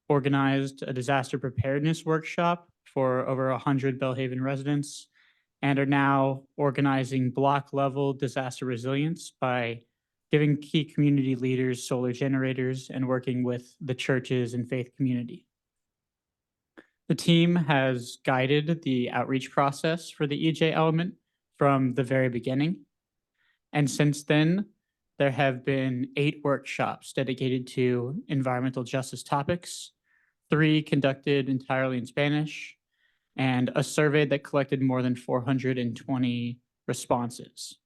organized a disaster preparedness workshop for over 100 Belhaven residents, and are now organizing block-level disaster resilience by giving key community leaders solar generators and working with the churches and faith community. The team has guided the outreach process for the EJ element from the very beginning. And since then, there have been 8 workshops dedicated to environmental justice topics, 3 conducted entirely in Spanish, and a survey that collected more than 420 responses.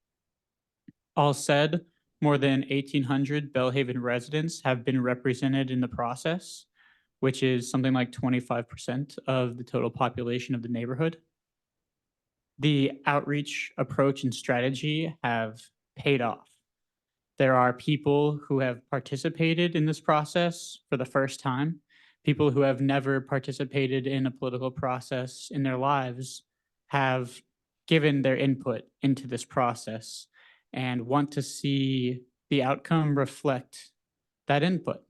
All said, more than 1,800 Belhaven residents have been represented in the process, which is something like 25% of the total population of the neighborhood. The outreach approach and strategy have paid off. There are people who have participated in this process for the first time, people who have never participated in a political process in their lives have given their input into this process and want to see the outcome reflect that input.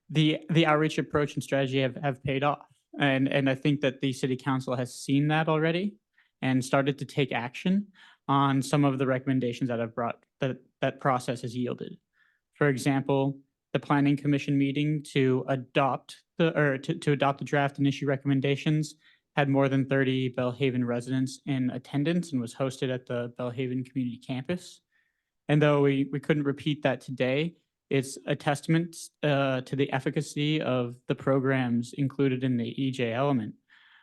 The outreach approach and strategy have paid off. And I think that the city council has seen that already and started to take action on some of the recommendations that have brought that process has yielded. For example, the planning commission meeting to adopt the draft and issue recommendations had more than 30 Belhaven residents in attendance and was hosted at the Belhaven community campus. And though we couldn't repeat that today, it's a testament to the efficacy of the programs included in the EJ element.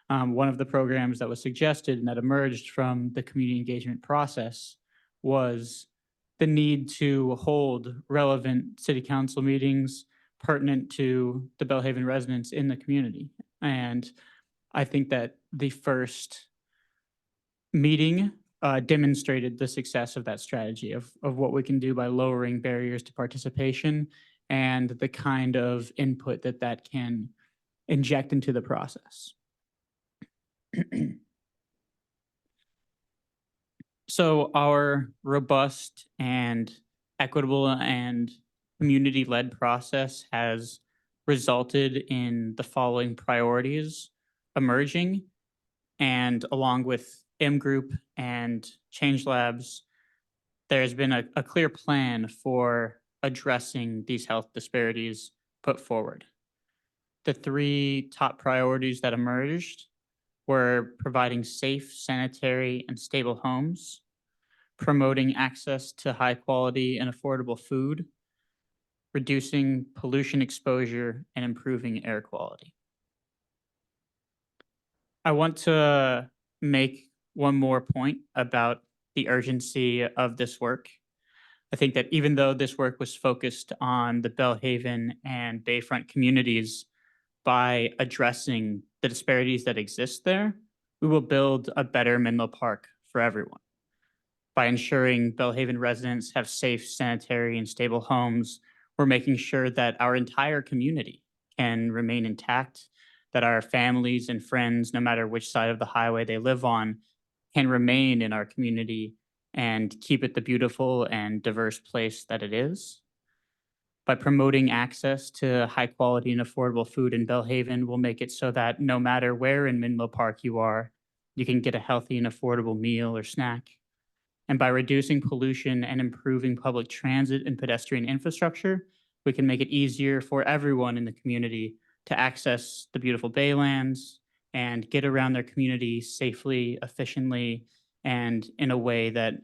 One of the programs that was suggested and that emerged from the community engagement process was the need to hold relevant city council meetings pertinent to the Belhaven residents in the community. And I think that the first meeting demonstrated the success of that strategy of what we can do by lowering barriers to participation and the kind of input that can inject into the process. So our robust and equitable and community-led process has resulted in the following priorities emerging, and along with M Group and Change Labs, there's been a clear plan for addressing these health disparities put forward. The 3 top priorities that emerged were providing safe, sanitary, and stable homes, promoting access to high quality and affordable food, reducing pollution exposure, and improving air quality. I want to make one more point about the urgency of this work. I think that even though this work was focused on the Belhaven and Bayfront communities, by addressing the disparities that exist there, we will build a better Menlo Park for everyone. By ensuring Belhaven residents have safe, sanitary, and stable homes, we're making sure that our entire community can remain intact, that our families and friends, no matter which side of the highway they live on, can remain in our community and keep it the beautiful and diverse place that it is. By promoting access to high quality and affordable food in Belhaven, we'll make it so that no matter where in Menlo Park you are, you can get a healthy and affordable meal or snack. And by reducing pollution and improving public transit and pedestrian infrastructure, We can make it easier for everyone in the community to access the beautiful Baylands and get around their community safely, efficiently, and in a way that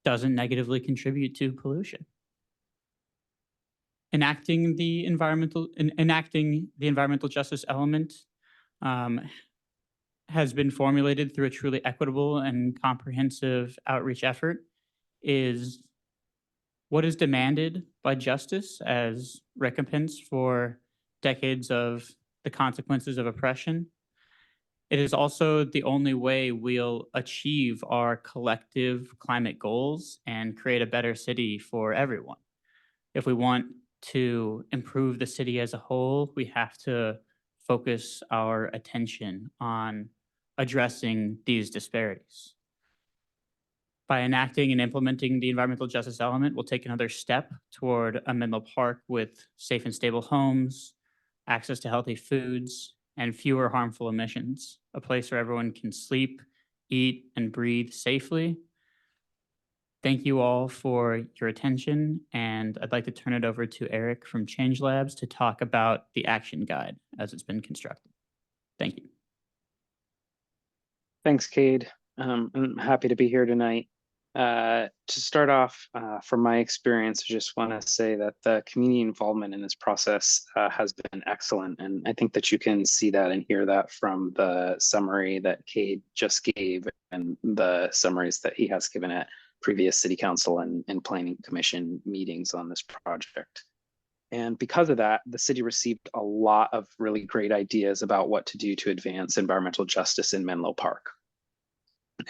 doesn't negatively contribute to pollution. Enacting the environmental justice element has been formulated through a truly equitable and comprehensive outreach effort is what is demanded by justice as recompense for decades of the consequences of oppression. It is also the only way we'll achieve our collective climate goals and create a better city for everyone. If we want to improve the city as a whole, we have to focus our attention on addressing these disparities. By enacting and implementing the environmental justice element, we'll take another step toward a Menlo Park with safe and stable homes, access to healthy foods, and fewer harmful emissions, a place where everyone can sleep, eat, and breathe safely. Thank you all for your attention, and I'd like to turn it over to Eric from Change Labs to talk about the action guide as it's been constructed. Thank you. Thanks, Cade. I'm happy to be here tonight. To start off, from my experience, I just want to say that the community involvement in this process has been excellent. And I think that you can see that and hear that from the summary that Cade just gave and the summaries that he has given at previous city council and planning commission meetings on this project. And because of that, the city received a lot of really great ideas about what to do to advance environmental justice in Menlo Park.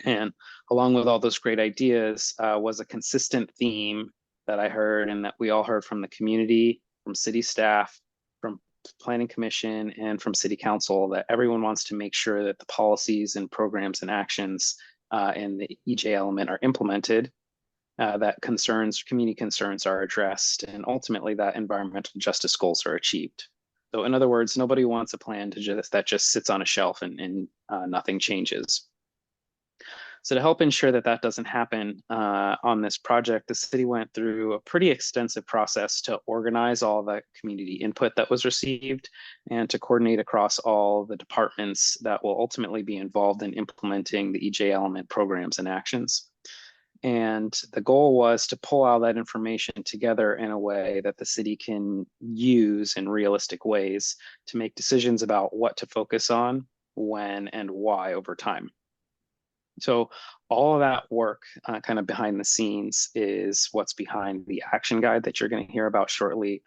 And along with all those great ideas was a consistent theme that I heard and that we all heard from the community, from city staff, from planning commission, and from city council, that everyone wants to make sure that the policies and programs and actions in the EJ element are implemented, that community concerns are addressed, and ultimately that environmental justice goals are achieved. So in other words, nobody wants a plan that just sits on a shelf and nothing changes. So to help ensure that that doesn't happen on this project, the city went through a pretty extensive process to organize all the community input that was received and to coordinate across all the departments that will ultimately be involved in implementing the EJ element programs and actions. And the goal was to pull all that information together in a way that the city can use in realistic ways to make decisions about what to focus on, when, and why over time. So all of that work kind of behind the scenes is what's behind the action guide that you're going to hear about shortly.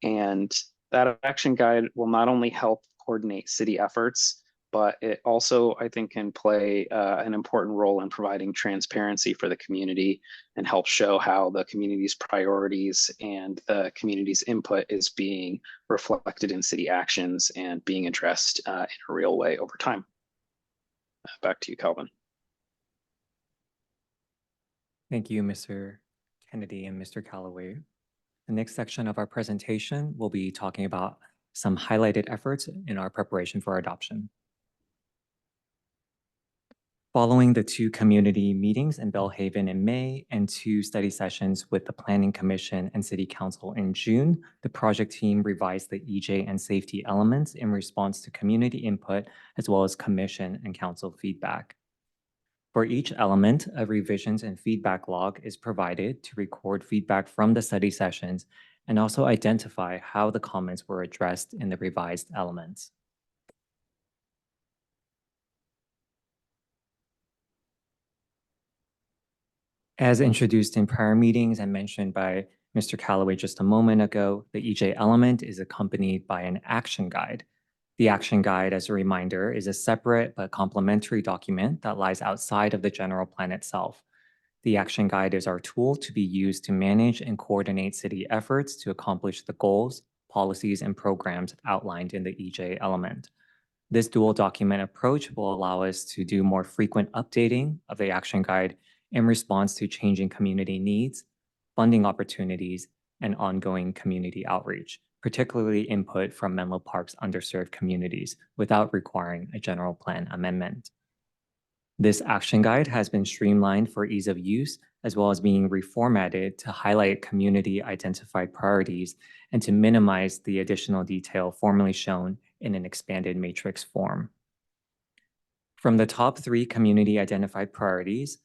And that action guide will not only help coordinate city efforts, but it also, I think, can play an important role in providing transparency for the community and help show how the community's priorities and the community's input is being reflected in city actions and being addressed in a real way over time. Back to you, Calvin. Thank you, Mr. Kennedy and Mr. Callaway. The next section of our presentation will be talking about some highlighted efforts in our preparation for adoption. Following the 2 community meetings in Belhaven in May and 2 study sessions with the Planning Commission and City Council in June, the project team revised the EJ and safety elements in response to community input, as well as commission and council feedback. For each element, a revisions and feedback log is provided to record feedback from the study sessions and also identify how the comments were addressed in the revised elements. As introduced in prior meetings and mentioned by Mr. Callaway just a moment ago, the EJ element is accompanied by an action guide. The action guide, as a reminder, is a separate but complementary document that lies outside of the general plan itself. The action guide is our tool to be used to manage and coordinate city efforts to accomplish the goals, policies, and programs outlined in the EJ element. This dual document approach will allow us to do more frequent updating of the action guide in response to changing community needs, funding opportunities, and ongoing community outreach, particularly input from Menlo Park's underserved communities without requiring a general plan amendment. This action guide has been streamlined for ease of use as well as being reformatted to highlight community identified priorities and to minimize the additional detail formerly shown in an expanded matrix form. From the top 3 community identified priorities,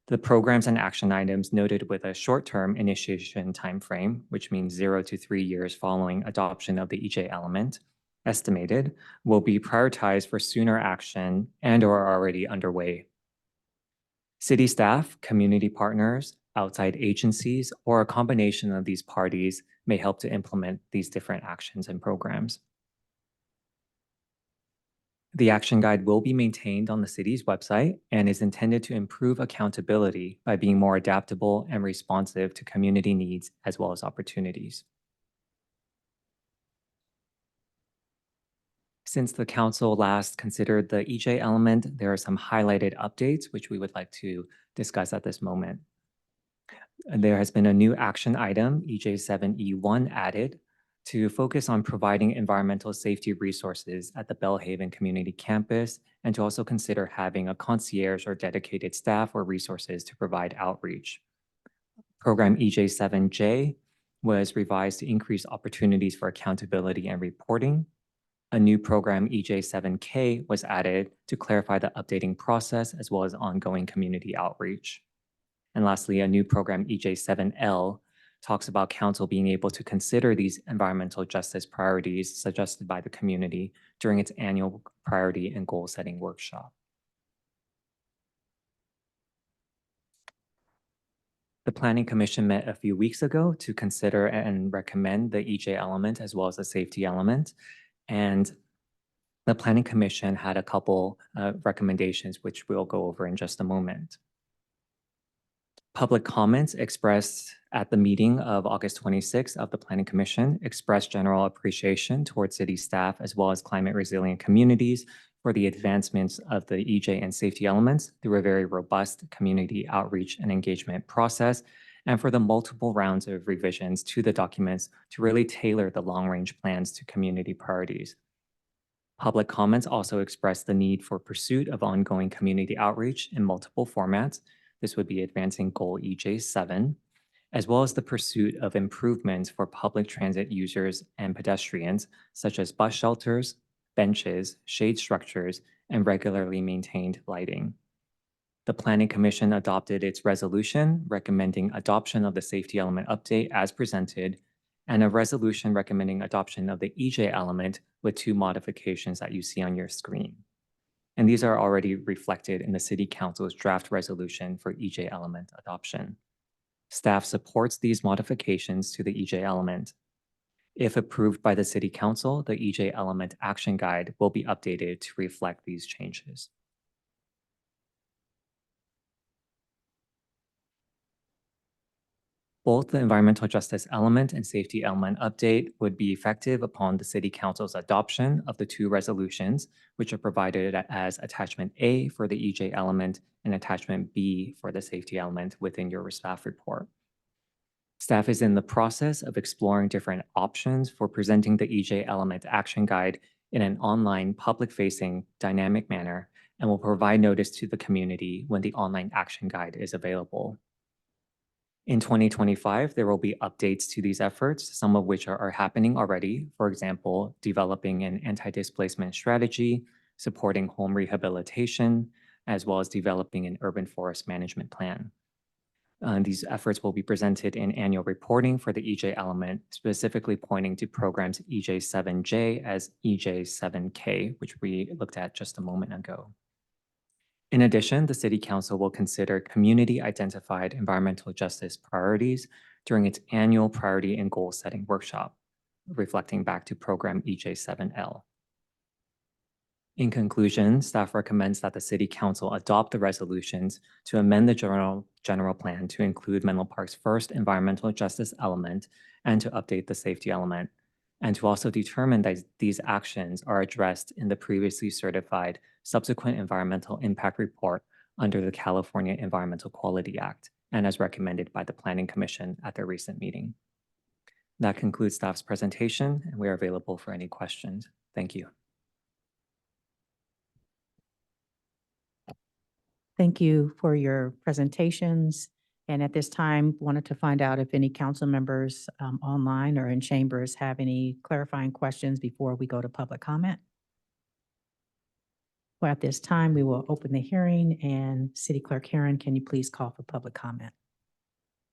the programs and action items noted with a short-term initiation timeframe, which means 0 to 3 years following adoption of the EJ element, estimated, will be prioritized for sooner action and or are already underway. City staff, community partners, outside agencies, or a combination of these parties may help to implement these different actions and programs. The action guide will be maintained on the city's website and is intended to improve accountability by being more adaptable and responsive to community needs as well as opportunities. Since the council last considered the EJ element, there are some highlighted updates which we would like to discuss at this moment. There has been a new action item, EJ7E1, added to focus on providing environmental safety resources at the Bellhaven Community Campus and to also consider having a concierge or dedicated staff or resources to provide outreach. Program EJ7J was revised to increase opportunities for accountability and reporting. A new program EJ7K was added to clarify the updating process as well as ongoing community outreach. And lastly, a new program EJ7L talks about council being able to consider these environmental justice priorities suggested by the community during its annual priority and goal setting workshop. The Planning Commission met a few weeks ago to consider and recommend the EJ element as well as the safety element. And the Planning Commission had a couple recommendations, which we'll go over in just a moment. Public comments expressed at the meeting of August 26th of the Planning Commission expressed general appreciation towards city staff as well as climate resilient communities for the advancements of the EJ and safety elements through a very robust community outreach and engagement process, and for the multiple rounds of revisions to the documents to really tailor the long-range plans to community priorities. Public comments also expressed the need for pursuit of ongoing community outreach in multiple formats. This would be advancing goal EJ7, as well as the pursuit of improvements for public transit users and pedestrians, such as bus shelters, benches, shade structures, and regularly maintained lighting. The Planning Commission adopted its resolution recommending adoption of the safety element update as presented, and a resolution recommending adoption of the EJ element with 2 modifications that you see on your screen. And these are already reflected in the City Council's draft resolution for EJ element adoption. Staff supports these modifications to the EJ element. If approved by the City Council, the EJ element action guide will be updated to reflect these changes. Both the environmental justice element and safety element update would be effective upon the City Council's adoption of the 2 resolutions, which are provided as Attachment A for the EJ element and Attachment B for the safety element within your staff report. Staff is in the process of exploring different options for presenting the EJ element action guide in an online public-facing dynamic manner and will provide notice to the community when the online action guide is available. In 2025, there will be updates to these efforts, some of which are happening already. For example, developing an anti-displacement strategy, supporting home rehabilitation, as well as developing an urban forest management plan. These efforts will be presented in annual reporting for the EJ element, specifically pointing to programs EJ7J as EJ7K, which we looked at just a moment ago. In addition, the City Council will consider community-identified environmental justice priorities during its annual priority and goal setting workshop, reflecting back to program EJ7L. In conclusion, staff recommends that the City Council adopt the resolutions to amend the general plan to include Menlo Park's first environmental justice element and to update the safety element, and to also determine that these actions are addressed in the previously certified subsequent environmental impact report under the California Environmental Quality Act and as recommended by the Planning Commission at their recent meeting. That concludes staff's presentation, and we are available for any questions. Thank you. Thank you for your presentations And at this time, wanted to find out if any council members online or in chambers have any clarifying questions before we go to public comment. Well, at this time, we will open the hearing, and City Clerk Herron, can you please call for public comment?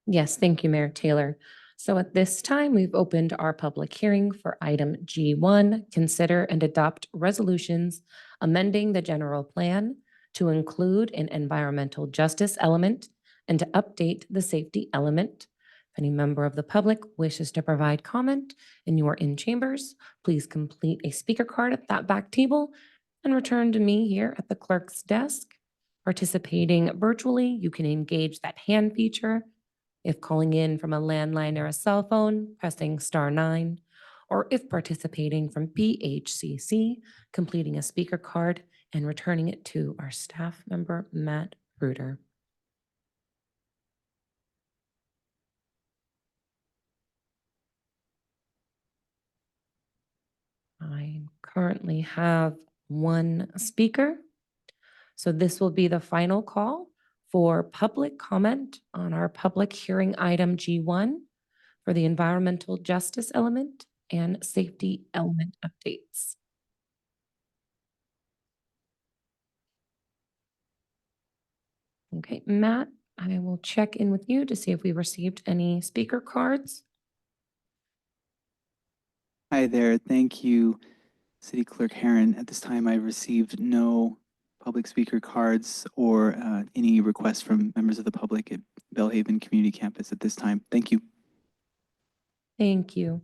Yes, thank you, Mayor Taylor. So at this time, we've opened our public hearing for item G1, consider and adopt resolutions amending the general plan to include an environmental justice element and to update the safety element. If any member of the public wishes to provide comment and you are in chambers, please complete a speaker card at that back table and return to me here at the clerk's desk. Participating virtually, you can engage that hand feature. If calling in from a landline or a cell phone, pressing *9, or if participating from BHCC, completing a speaker card and returning it to our staff member, Matt Bruder. I currently have one speaker. So this will be the final call for public comment on our public hearing item G1 for the environmental justice element and safety element updates. Okay, Matt, I will check in with you to see if we received any speaker cards. Hi there. Thank you, City Clerk Herron. At this time, I received no public speaker cards or any requests from members of the public at Bellhaven Community Campus at this time. Thank you. Thank you.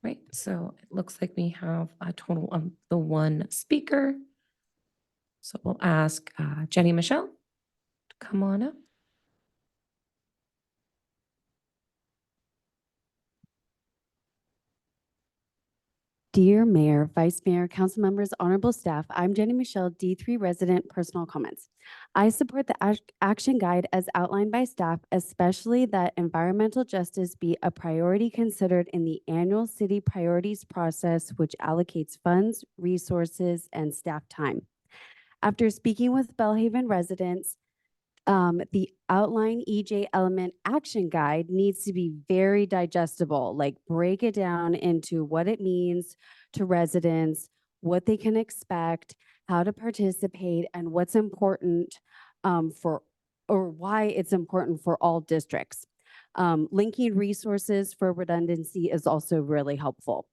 Right, so it looks like we have a total of the one speaker. So we'll ask Jenny Michelle to come on up. Dear Mayor, Vice Mayor, Council members, honorable staff, I'm Jenny Michelle, D3 resident, personal comments. I support the action guide as outlined by staff, especially that environmental justice be a priority considered in the annual city priorities process, which allocates funds, resources, and staff time. After speaking with Bellhaven residents, the outline EJ element action guide needs to be very digestible, like break it down into what it means to residents, what they can expect, how to participate, and what's important or why it's important for all districts. Linking resources for redundancy is also really helpful.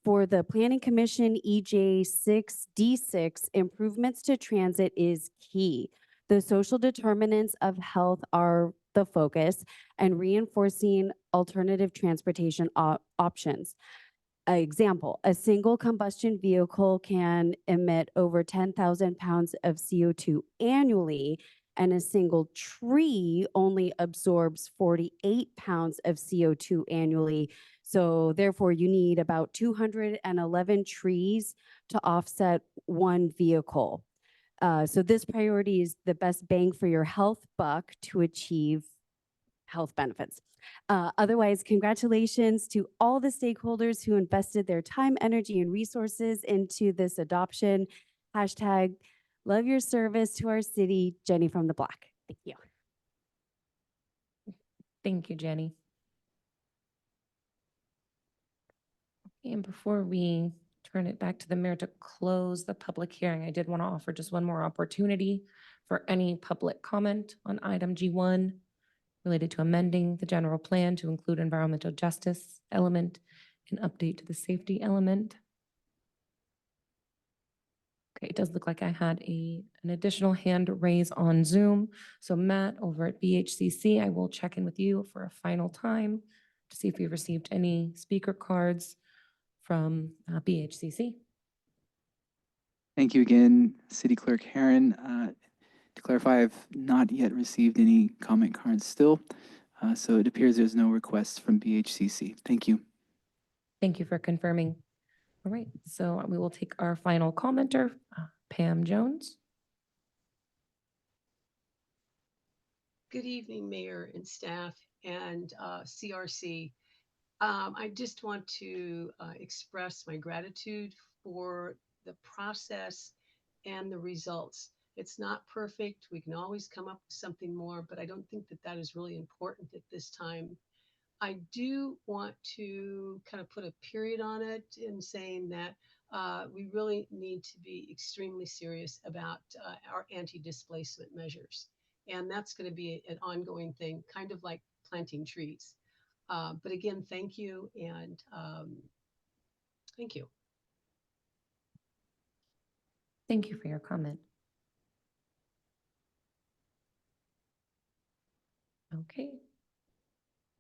For the Planning Commission, EJ 6D6, improvements to transit is key. The social determinants of health are the focus, and reinforcing alternative transportation options. Example, a single combustion vehicle can emit over 10,000 pounds of CO2 annually, and a single tree only absorbs 48 pounds of CO2 annually. So therefore, you need about 211 trees to offset one vehicle. So this priority is the best bang for your health buck to achieve health benefits. Otherwise, congratulations to all the stakeholders who invested their time, energy, and resources into this adoption. Hashtag love your service to our city, Jenny from the block. Thank you. Thank you, Jenny. And before we turn it back to the mayor to close the public hearing, I did want to offer just one more opportunity for any public comment on item G1 related to amending the general plan to include environmental justice element and update to the safety element. Okay, it does look like I had an additional hand raise on Zoom. So Matt over at BHCC, I will check in with you for a final time to see if we received any speaker cards from BHCC. Thank you again, City Clerk Herron. To clarify, I've not yet received any comment cards still, so it appears there's no requests from BHCC. Thank you. Thank you for confirming. All right, so we will take our final commenter, Pam Jones. Good evening, Mayor and staff and CRC. I just want to express my gratitude for the process and the results. It's not perfect. We can always come up with something more, but I don't think that that is really important at this time. I do want to kind of put a period on it in saying that we really need to be extremely serious about our anti-displacement measures. And that's going to be an ongoing thing, kind of like planting trees. But again, thank you, and thank you. Thank you for your comment. Okay.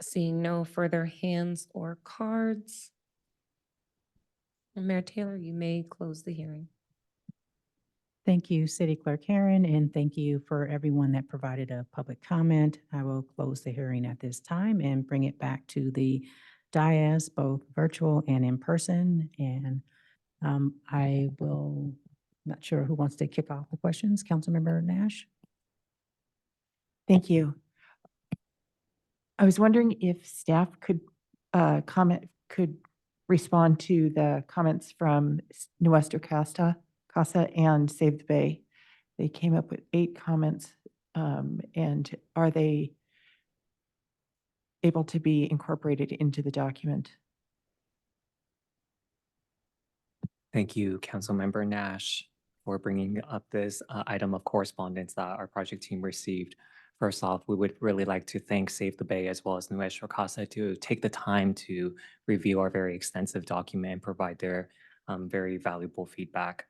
Seeing no further hands or cards. Mayor Taylor, you may close the hearing. Thank you, City Clerk Herron, and thank you for everyone that provided a public comment. I will close the hearing at this time and bring it back to the dais, both virtual and in person. And I will, not sure who wants to kick off the questions. Councilmember Nash? Thank you. I was wondering if staff could could respond to the comments from Nuestra Casa and Save the Bay. They came up with 8 comments, and are they able to be incorporated into the document? Thank you, Councilmember Nash, for bringing up this item of correspondence that our project team received. First off, we would really like to thank Save the Bay as well as Nuestra Casa to take the time to review our very extensive document and provide their very valuable feedback.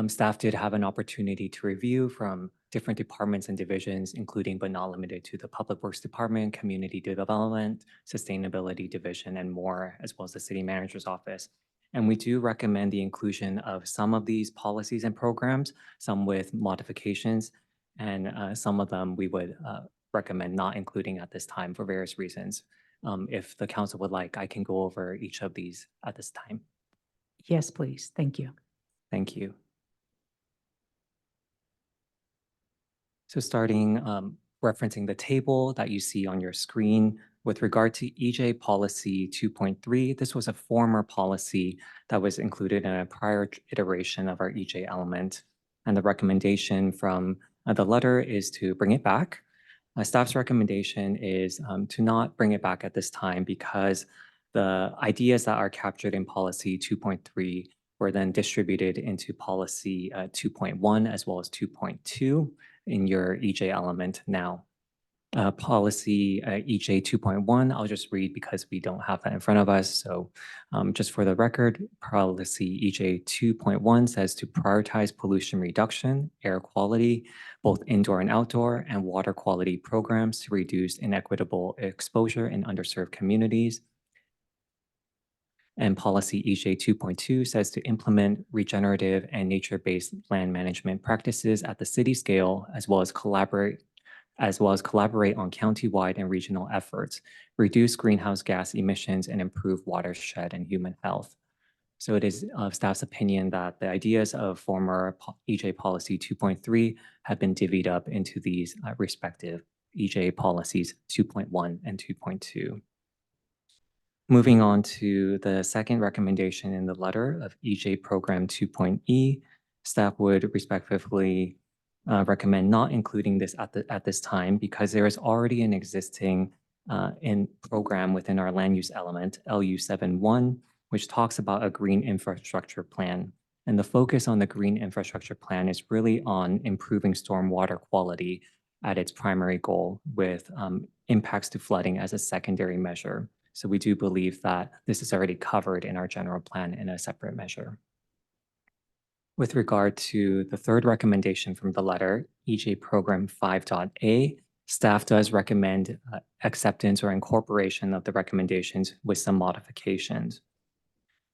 Staff did have an opportunity to review from different departments and divisions, including but not limited to the Public Works Department, Community Development, Sustainability Division, and more, as well as the City Manager's Office. And we do recommend the inclusion of some of these policies and programs, some with modifications, and some of them we would recommend not including at this time for various reasons. If the council would like, I can go over each of these at this time. Yes, please. Thank you. Thank you. So starting referencing the table that you see on your screen, with regard to EJ Policy 2.3, this was a former policy that was included in a prior iteration of our EJ element. And the recommendation from the letter is to bring it back. Staff's recommendation is to not bring it back at this time because the ideas that are captured in Policy 2.3 were then distributed into Policy 2.1 as well as 2.2 in your EJ element now. Policy EJ 2.1, I'll just read because we don't have that in front of us. So just for the record, policy EJ 2.1 says to prioritize pollution reduction, air quality, both indoor and outdoor, and water quality programs to reduce inequitable exposure in underserved communities. And policy EJ 2.2 says to implement regenerative and nature-based land management practices at the city scale, as well as collaborate on county-wide and regional efforts, reduce greenhouse gas emissions, and improve watershed and human health. So it is of staff's opinion that the ideas of former EJ Policy 2.3 have been divvied up into these respective EJ Policies 2.1 and 2.2. Moving on to the second recommendation in the letter of EJ Program 2.E, staff would respectively recommend not including this at this time because there is already an existing program within our land use element, LU71, which talks about a green infrastructure plan. And the focus on the green infrastructure plan is really on improving stormwater quality at its primary goal, with impacts to flooding as a secondary measure. So we do believe that this is already covered in our general plan in a separate measure. With regard to the third recommendation from the letter, EJ Program 5.A, staff does recommend acceptance or incorporation of the recommendations with some modifications.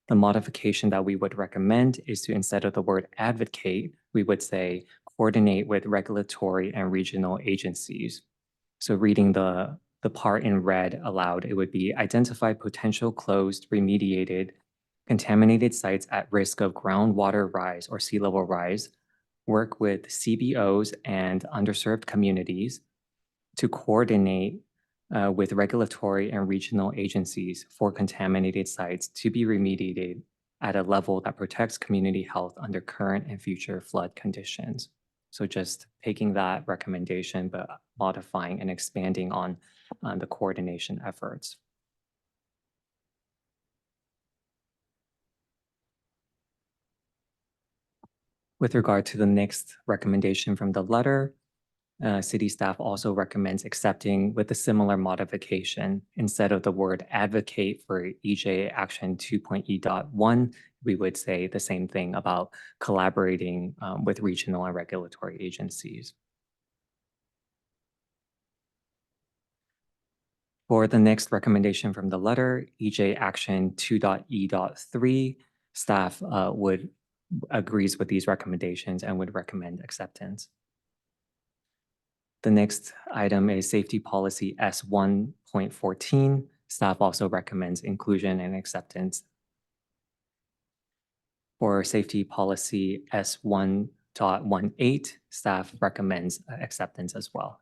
The modification that we would recommend is to, instead of the word advocate, we would say coordinate with regulatory and regional agencies. So reading the part in red aloud, it would be identify potential closed, remediated, contaminated sites at risk of groundwater rise or sea level rise, work with CBOs and underserved communities to coordinate with regulatory and regional agencies for contaminated sites to be remediated at a level that protects community health under current and future flood conditions. So just taking that recommendation, but modifying and expanding on the coordination efforts. With regard to the next recommendation from the letter, city staff also recommends accepting with a similar modification. Instead of the word advocate for EJ action 2.E.1, we would say the same thing about collaborating with regional and regulatory agencies. For the next recommendation from the letter, EJ action 2.E.3, staff agrees with these recommendations and would recommend acceptance. The next item is safety policy S1.14. Staff also recommends inclusion and acceptance. For safety policy S1.18, staff recommends acceptance as well.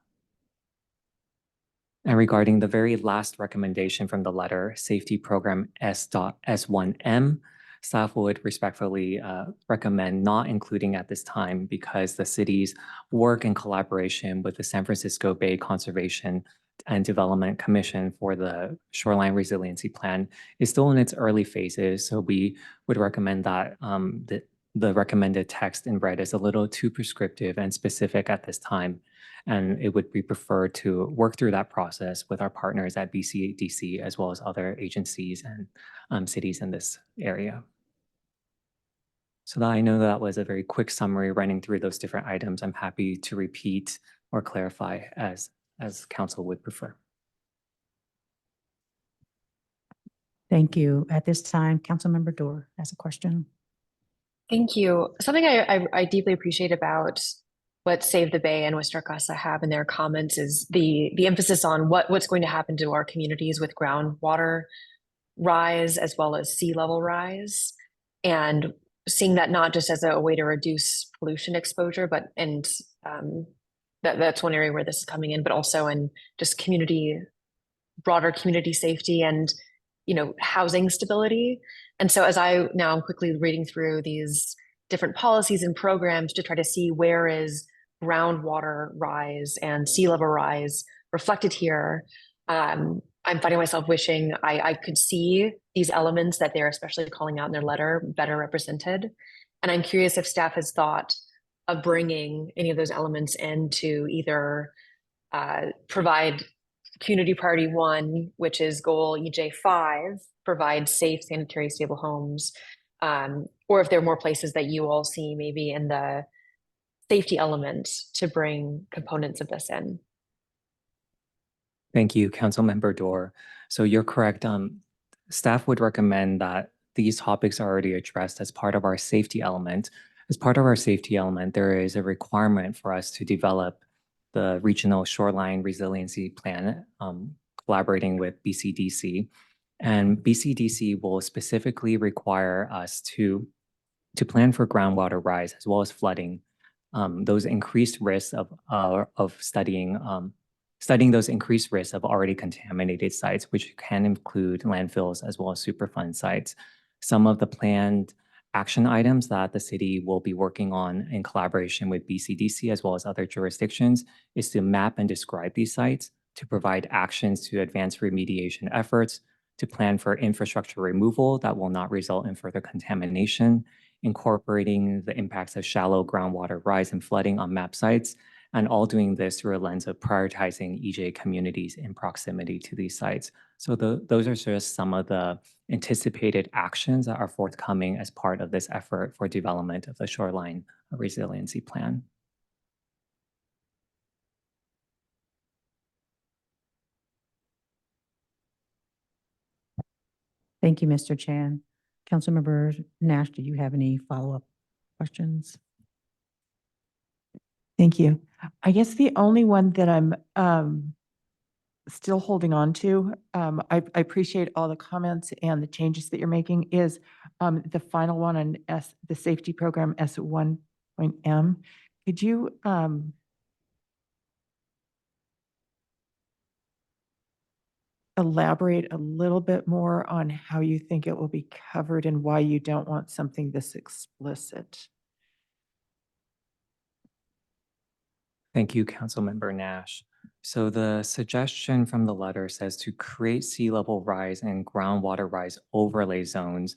And regarding the very last recommendation from the letter, safety program S.S1M, staff would respectfully recommend not including at this time because the city's work in collaboration with the San Francisco Bay Conservation and Development Commission for the Shoreline Resiliency Plan is still in its early phases. So we would recommend that the recommended text in red is a little too prescriptive and specific at this time. And it would be preferred to work through that process with our partners at BCDC as well as other agencies and cities in this area. So that I know that was a very quick summary running through those different items. I'm happy to repeat or clarify as council would prefer. Thank you. At this time, Councilmember Dorr has a question. Thank you. Something I deeply appreciate about what Save the Bay and West Casa have in their comments is the emphasis on what's going to happen to our communities with groundwater rise as well as sea level rise, and seeing that not just as a way to reduce pollution exposure, but that's one area where this is coming in, but also in just broader community safety and housing stability. And so as I'm quickly reading through these different policies and programs to try to see where is groundwater rise and sea level rise reflected here, I'm finding myself wishing I could see these elements that they're especially calling out in their letter better represented. And I'm curious if staff has thought of bringing any of those elements in to either provide Community Priority 1, which is goal EJ5, provide safe, sanitary, stable homes, or if there are more places that you all see maybe in the safety element to bring components of this in. Thank you, Councilmember Dorr. So you're correct. Staff would recommend that these topics are already addressed as part of our safety element. As part of our safety element, there is a requirement for us to develop the Regional Shoreline Resiliency Plan, collaborating with BCDC. And BCDC will specifically require us to plan for groundwater rise as well as flooding, those increased risks of studying those increased risks of already contaminated sites, which can include landfills as well as Superfund sites. Some of the planned action items that the city will be working on in collaboration with BCDC as well as other jurisdictions is to map and describe these sites, to provide actions to advance remediation efforts, to plan for infrastructure removal that will not result in further contamination, incorporating the impacts of shallow groundwater rise and flooding on map sites, and all doing this through a lens of prioritizing EJ communities in proximity to these sites. So those are just some of the anticipated actions that are forthcoming as part of this effort for development of the Shoreline Resiliency Plan. Thank you, Mr. Chan. Councilmember Nash, do you have any follow-up questions? Thank you. I guess the only one that I'm still holding on to, I appreciate all the comments and the changes that you're making, is the final one on the safety program S1.M. Could you elaborate a little bit more on how you think it will be covered and why you don't want something this explicit? Thank you, Councilmember Nash. So the suggestion from the letter says to create sea level rise and groundwater rise overlay zones.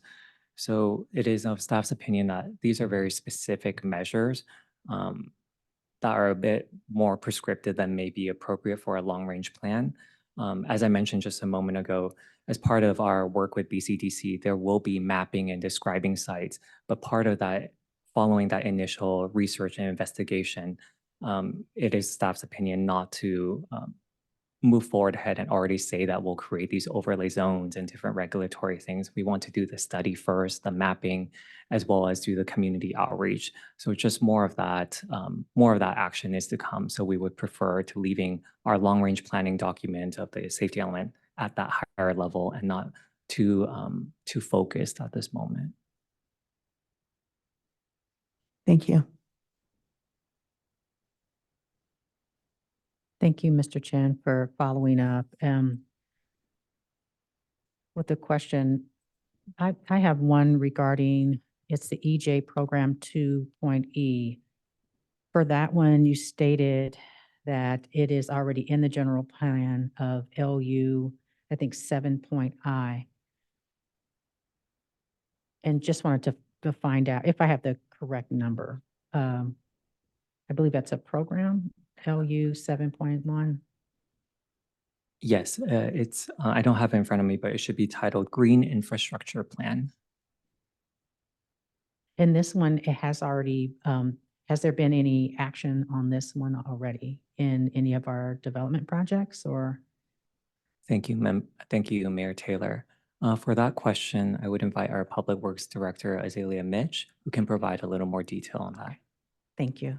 So it is of staff's opinion that these are very specific measures that are a bit more prescriptive than may be appropriate for a long-range plan. As I mentioned just a moment ago, as part of our work with BCDC, there will be mapping and describing sites, but part of that, following that initial research and investigation, it is staff's opinion not to move forward ahead and already say that we'll create these overlay zones and different regulatory things. We want to do the study first, the mapping, as well as do the community outreach. So just more of that action is to come. So we would prefer to leaving our long-range planning document of the safety element at that higher level and not too focused at this moment. Thank you. Thank you, Mr. Chen, for following up. With the question, I have one regarding, it's the EJ program 2.E. For that one, you stated that it is already in the general plan of LU, I think 7.I. And just wanted to find out if I have the correct number. I believe that's a program, LU 7.1. Yes, it's, I don't have it in front of me, but it should be titled Green Infrastructure Plan. And this one, it has already, has there been any action on this one already in any of our development projects or? Thank you, Mayor Taylor. For that question, I would invite our Public Works Director, Azalea Mitch, who can provide a little more detail on that. Thank you.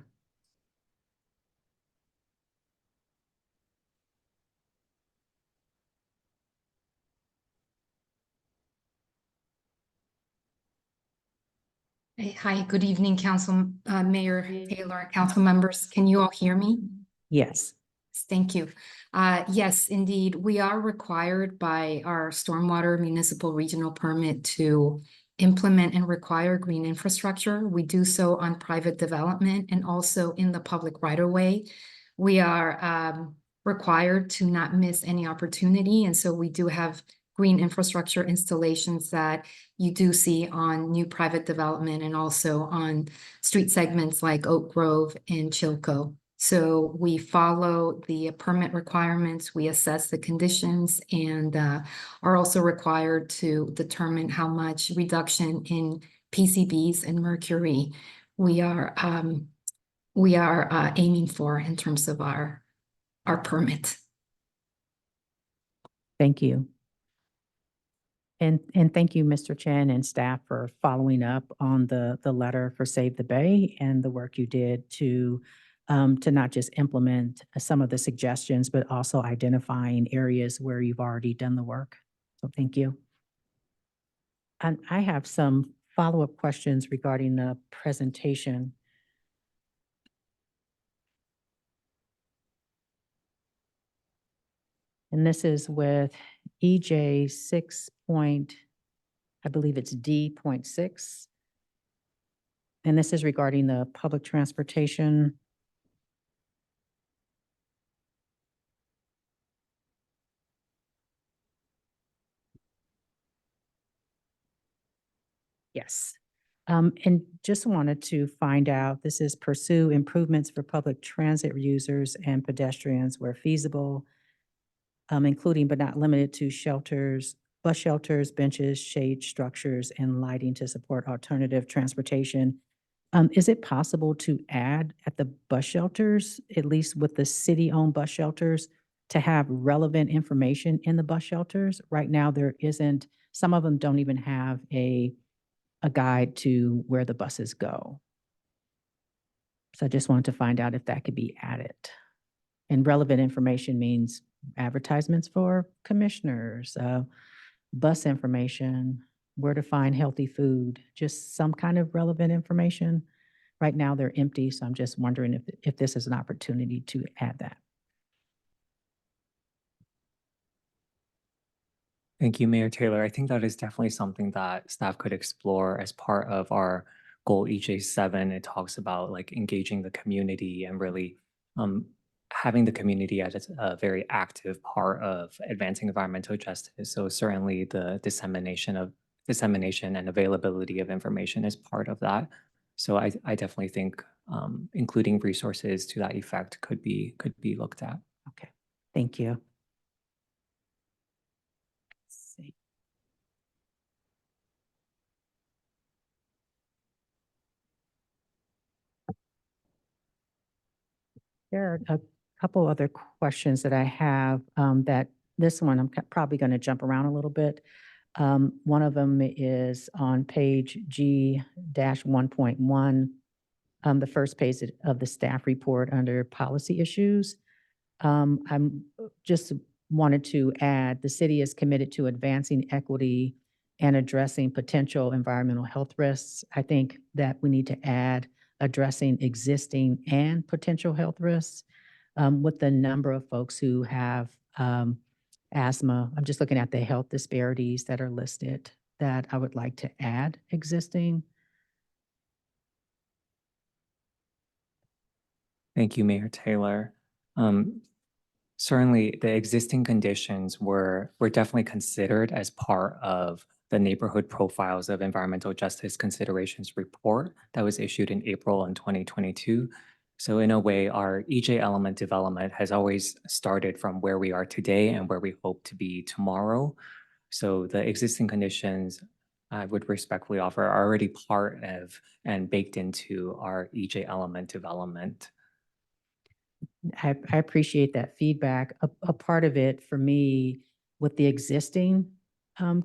Hi, good evening, Mayor Taylor, council members. Can you all hear me? Yes. Thank you. Yes, indeed, we are required by our stormwater municipal regional permit to implement and require green infrastructure. We do so on private development and also in the public right-of-way. We are required to not miss any opportunity, and so we do have green infrastructure installations that you do see on new private development and also on street segments like Oak Grove and Chilco. So we follow the permit requirements, we assess the conditions, and are also required to determine how much reduction in PCBs and mercury we are aiming for in terms of our permit. Thank you. And thank you, Mr. Chen and staff, for following up on the letter for Save the Bay and the work you did to not just implement some of the suggestions, but also identifying areas where you've already done the work. So thank you. And I have some follow-up questions regarding the presentation. And this is with EJ 6. I believe it's D.6. And this is regarding the public transportation. Yes. And just wanted to find out, this is pursue improvements for public transit users and pedestrians where feasible, including but not limited to shelters, bus shelters, benches, shade structures, and lighting to support alternative transportation. Is it possible to add at the bus shelters, at least with the city-owned bus shelters, to have relevant information in the bus shelters? Right now, there isn't, some of them don't even have a guide to where the buses go. So I just wanted to find out if that could be added. And relevant information means advertisements for commissioners, bus information, where to find healthy food, just some kind of relevant information. Right now they're empty, so I'm just wondering if this is an opportunity to add that. Thank you, Mayor Taylor. I think that is definitely something that staff could explore as part of our goal EJ7. It talks about like engaging the community and really having the community as a very active part of advancing environmental justice. So certainly the dissemination and availability of information is part of that. So I definitely think including resources to that effect could be looked at. Okay, thank you. Let's see. There are a couple other questions that I have that this one I'm probably going to jump around a little bit. One of them is on page G-1.1, the first page of the staff report under policy issues. I'm just wanted to add, the city is committed to advancing equity and addressing potential environmental health risks. I think that we need to add addressing existing and potential health risks with the number of folks who have asthma. I'm just looking at the health disparities that are listed that I would like to add existing. Thank you, Mayor Taylor. Certainly, the existing conditions were definitely considered as part of the Neighborhood Profiles of Environmental Justice Considerations report that was issued in April in 2022. So in a way, our EJ element development has always started from where we are today and where we hope to be tomorrow. So the existing conditions, I would respectfully offer, are already part of and baked into our EJ element development. I appreciate that feedback. A part of it for me with the existing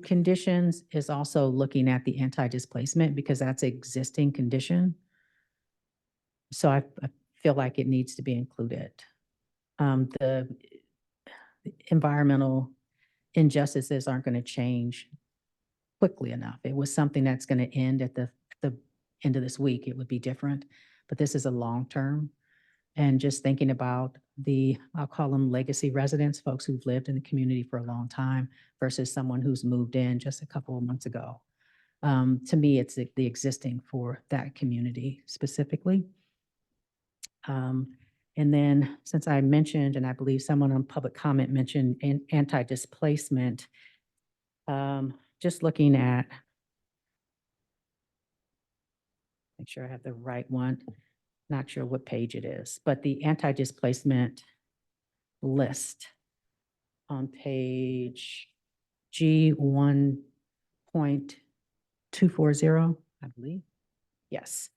conditions is also looking at the anti-displacement because that's an existing condition. So I feel like it needs to be included. The environmental injustices aren't going to change quickly enough. It was something that's going to end at the end of this week. It would be different, but this is a long term. And just thinking about I'll call them legacy residents, folks who've lived in the community for a long time versus someone who's moved in just a couple of months ago. To me, it's the existing for that community specifically. And then since I mentioned, and I believe someone on public comment mentioned anti-displacement, just looking at, make sure I have the right one. Not sure what page it is, but the anti-displacement list on page G1.240, I believe. Yes.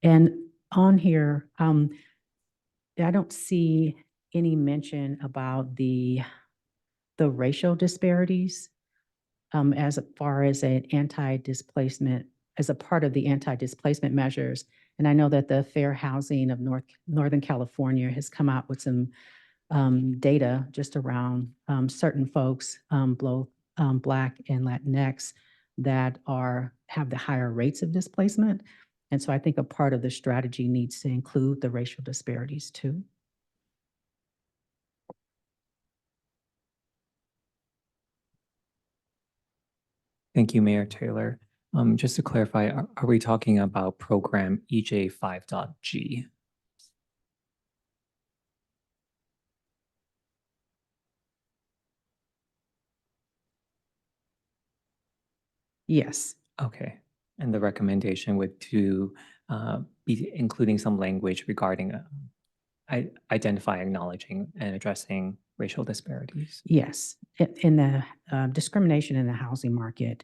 And on here, I don't see any mention about the racial disparities as far as an anti-displacement, as a part of the anti-displacement measures. And I know that the Fair Housing of Northern California has come out with some data just around certain folks, both Black and Latinx, that have the higher rates of displacement. And so I think a part of the strategy needs to include the racial disparities too. Thank you, Mayor Taylor. Just to clarify, are we talking about program EJ 5.G? Yes. Okay. And the recommendation would be including some language regarding identifying, acknowledging, and addressing racial disparities. Yes. In the discrimination in the housing market.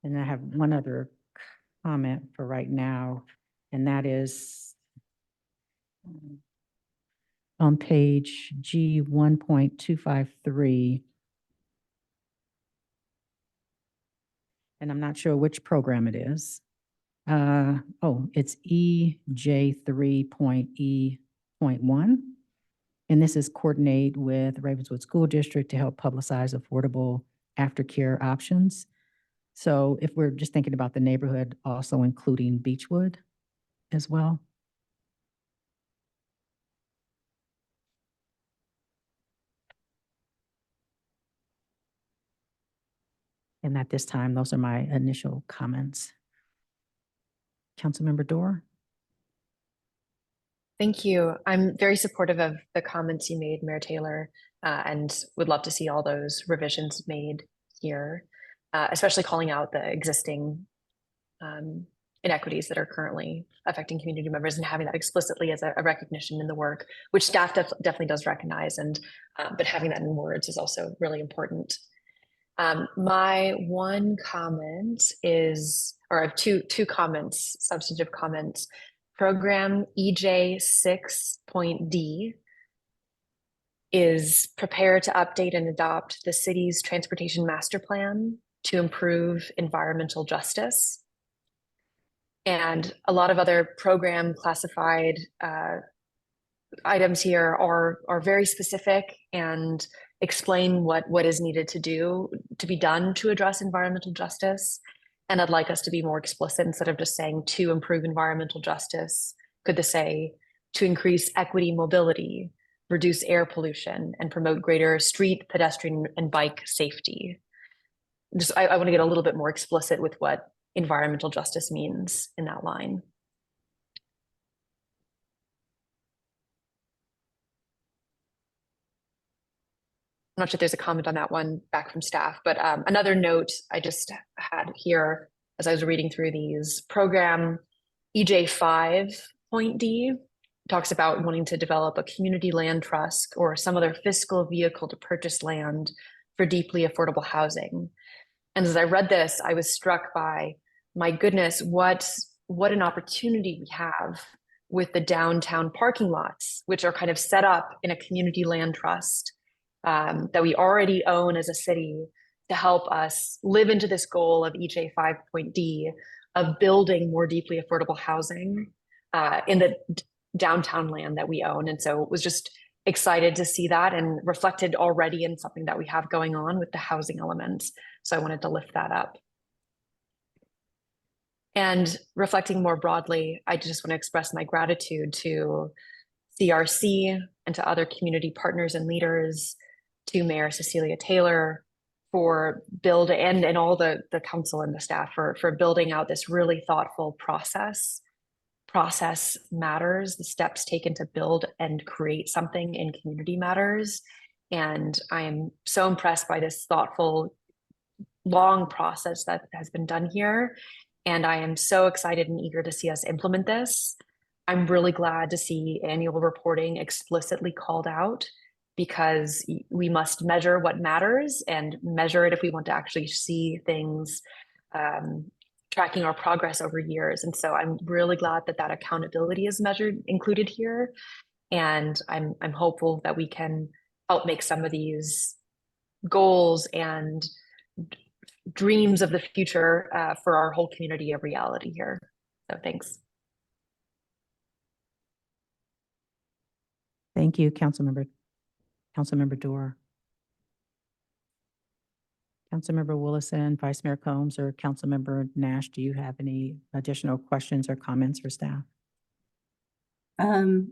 And I have one other comment for right now, and that is on page G1.253. And I'm not sure which program it is. It's EJ3.E.1. And this is coordinate with Ravenswood School District to help publicize affordable aftercare options. So if we're just thinking about the neighborhood, also including Beechwood as well. And at this time, those are my initial comments. Councilmember Dorr? Thank you. I'm very supportive of the comments you made, Mayor Taylor, and would love to see all those revisions made here, especially calling out the existing inequities that are currently affecting community members and having that explicitly as a recognition in the work, which staff definitely does recognize, and but having that in words is also really important. My one comment is, or I have two comments, substantive comments. Program EJ 6.D is prepare to update and adopt the city's transportation master plan to improve environmental justice. And a lot of other program classified items here are very specific and explain what is needed to be done to address environmental justice. And I'd like us to be more explicit instead of just saying to improve environmental justice. Could they say to increase equity mobility, reduce air pollution, and promote greater street, pedestrian, and bike safety? Just I want to get a little bit more explicit with what environmental justice means in that line. I'm not sure if there's a comment on that one back from staff, but another note I just had here as I was reading through these, program EJ 5.D talks about wanting to develop a community land trust or some other fiscal vehicle to purchase land for deeply affordable housing. And as I read this, I was struck by, my goodness, what an opportunity we have with the downtown parking lots, which are kind of set up in a community land trust that we already own as a city to help us live into this goal of EJ 5.D of building more deeply affordable housing in the downtown land that we own. And so was just excited to see that and reflected already in something that we have going on with the housing elements. So I wanted to lift that up. And reflecting more broadly, I just want to express my gratitude to CRC and to other community partners and leaders, to Mayor Cecilia Taylor for building, and all the council and the staff for building out this really thoughtful process. Process matters. The steps taken to build and create something in community matters. And I am so impressed by this thoughtful, long process that has been done here. And I am so excited and eager to see us implement this. I'm really glad to see annual reporting explicitly called out, because we must measure what matters and measure it if we want to actually see things tracking our progress over years. And so I'm really glad that that accountability is included here. And I'm hopeful that we can help make some of these goals and dreams of the future for our whole community a reality here. So thanks. Thank you, Councilmember Dorr. Councilmember Willison, Vice Mayor Combs, or Councilmember Nash, do you have any additional questions or comments for staff? Thank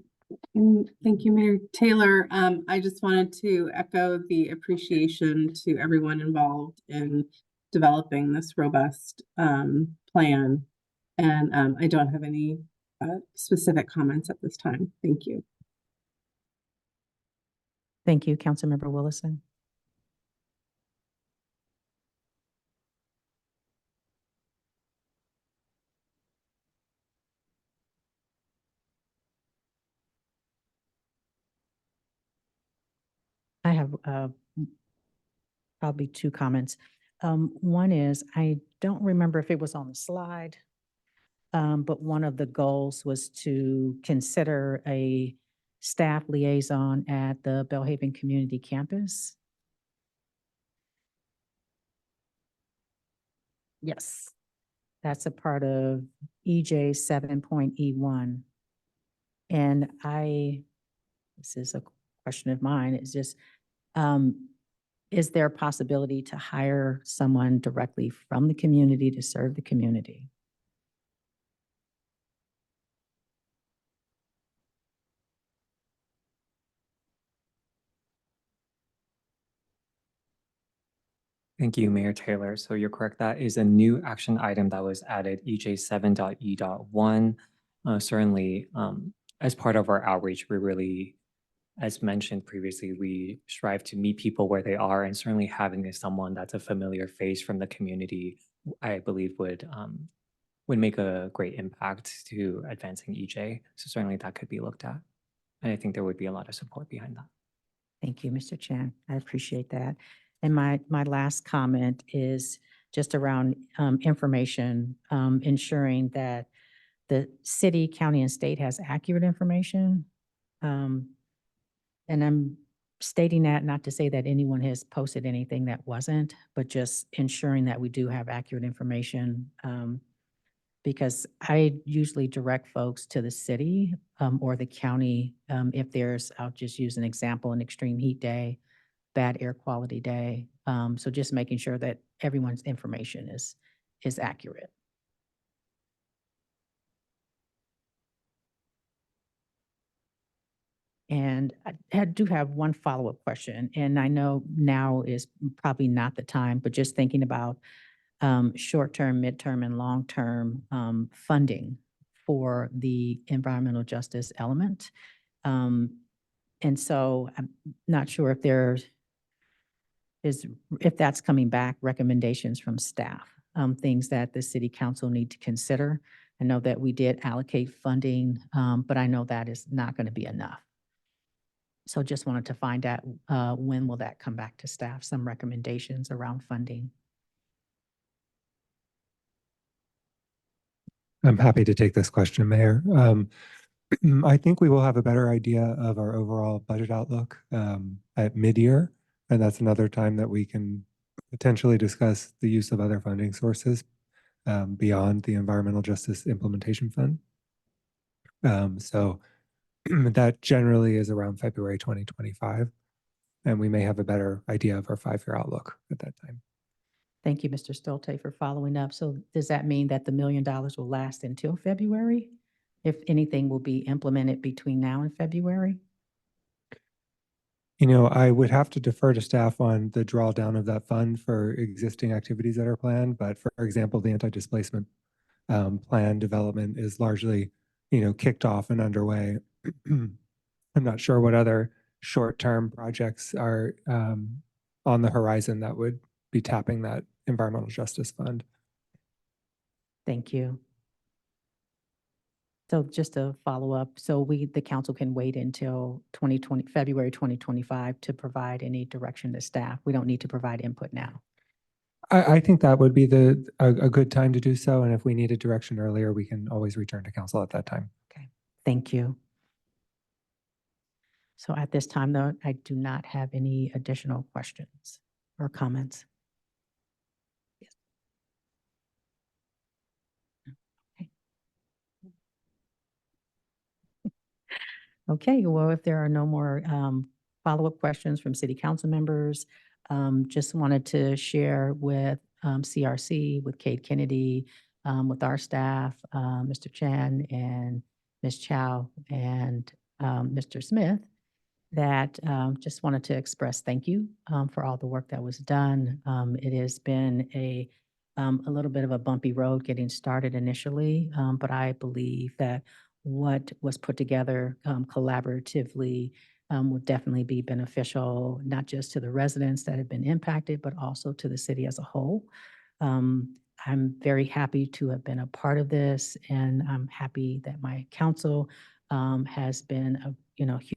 you, Mayor Taylor. I just wanted to echo the appreciation to everyone involved in developing this robust plan. And I don't have any specific comments at this time. Thank you. Thank you, Councilmember Willison. I have probably two comments. One is, I don't remember if it was on the slide, but one of the goals was to consider a staff liaison at the Belhaven Community Campus. Yes, that's a part of EJ 7.E1. And this is a question of mine, it's just, is there a possibility to hire someone directly from the community to serve the community? Thank you, Mayor Taylor. So you're correct. That is a new action item that was added, EJ 7.E.1. Certainly, as part of our outreach, we really, as mentioned previously, we strive to meet people where they are, and certainly having someone that's a familiar face from the community, I believe would make a great impact to advancing EJ. So certainly that could be looked at. And I think there would be a lot of support behind that. Thank you, Mr. Chan. I appreciate that. And my last comment is just around information, ensuring that the city, county, and state has accurate information. And I'm stating that not to say that anyone has posted anything that wasn't, but just ensuring that we do have accurate information. Because I usually direct folks to the city or the county if there's, I'll just use an example, an extreme heat day, bad air quality day. So just making sure that everyone's information is accurate. And I do have one follow-up question, and I know now is probably not the time, but just thinking about short-term, midterm, and long-term funding for the environmental justice element. And so I'm not sure if that's coming back, recommendations from staff, things that the city council need to consider. I know that we did allocate funding, but I know that is not going to be enough. So just wanted to find out when will that come back to staff, some recommendations around funding. I'm happy to take this question, Mayor. I think we will have a better idea of our overall budget outlook at mid-year, and that's another time that we can potentially discuss the use of other funding sources beyond the Environmental Justice Implementation Fund. So that generally is around February 2025, and we may have a better idea of our 5-year outlook at that time. Thank you, Mr. Stolte, for following up. So does that mean that the $1 million will last until February? If anything will be implemented between now and February? You know, I would have to defer to staff on the drawdown of that fund for existing activities that are planned. But for example, the anti-displacement plan development is largely, kicked off and underway. I'm not sure what other short-term projects are on the horizon that would be tapping that environmental justice fund. Thank you. So just to follow up, so the council can wait until February 2025 to provide any direction to staff. We don't need to provide input now. I think that would be a good time to do so. And if we needed direction earlier, we can always return to council at that time. Okay, thank you. So at this time, though, I do not have any additional questions or comments. Yes. Okay. Okay, well, if there are no more follow-up questions from city council members, just wanted to share with CRC, with Kate Kennedy, with our staff, Mr. Chan and Ms. Chow and Mr. Smith, that just wanted to express thank you for all the work that was done. It has been a little bit of a bumpy road getting started initially, but I believe that what was put together collaboratively will definitely be beneficial, not just to the residents that have been impacted, but also to the city as a whole. I'm very happy to have been a part of this, and I'm happy that my council has been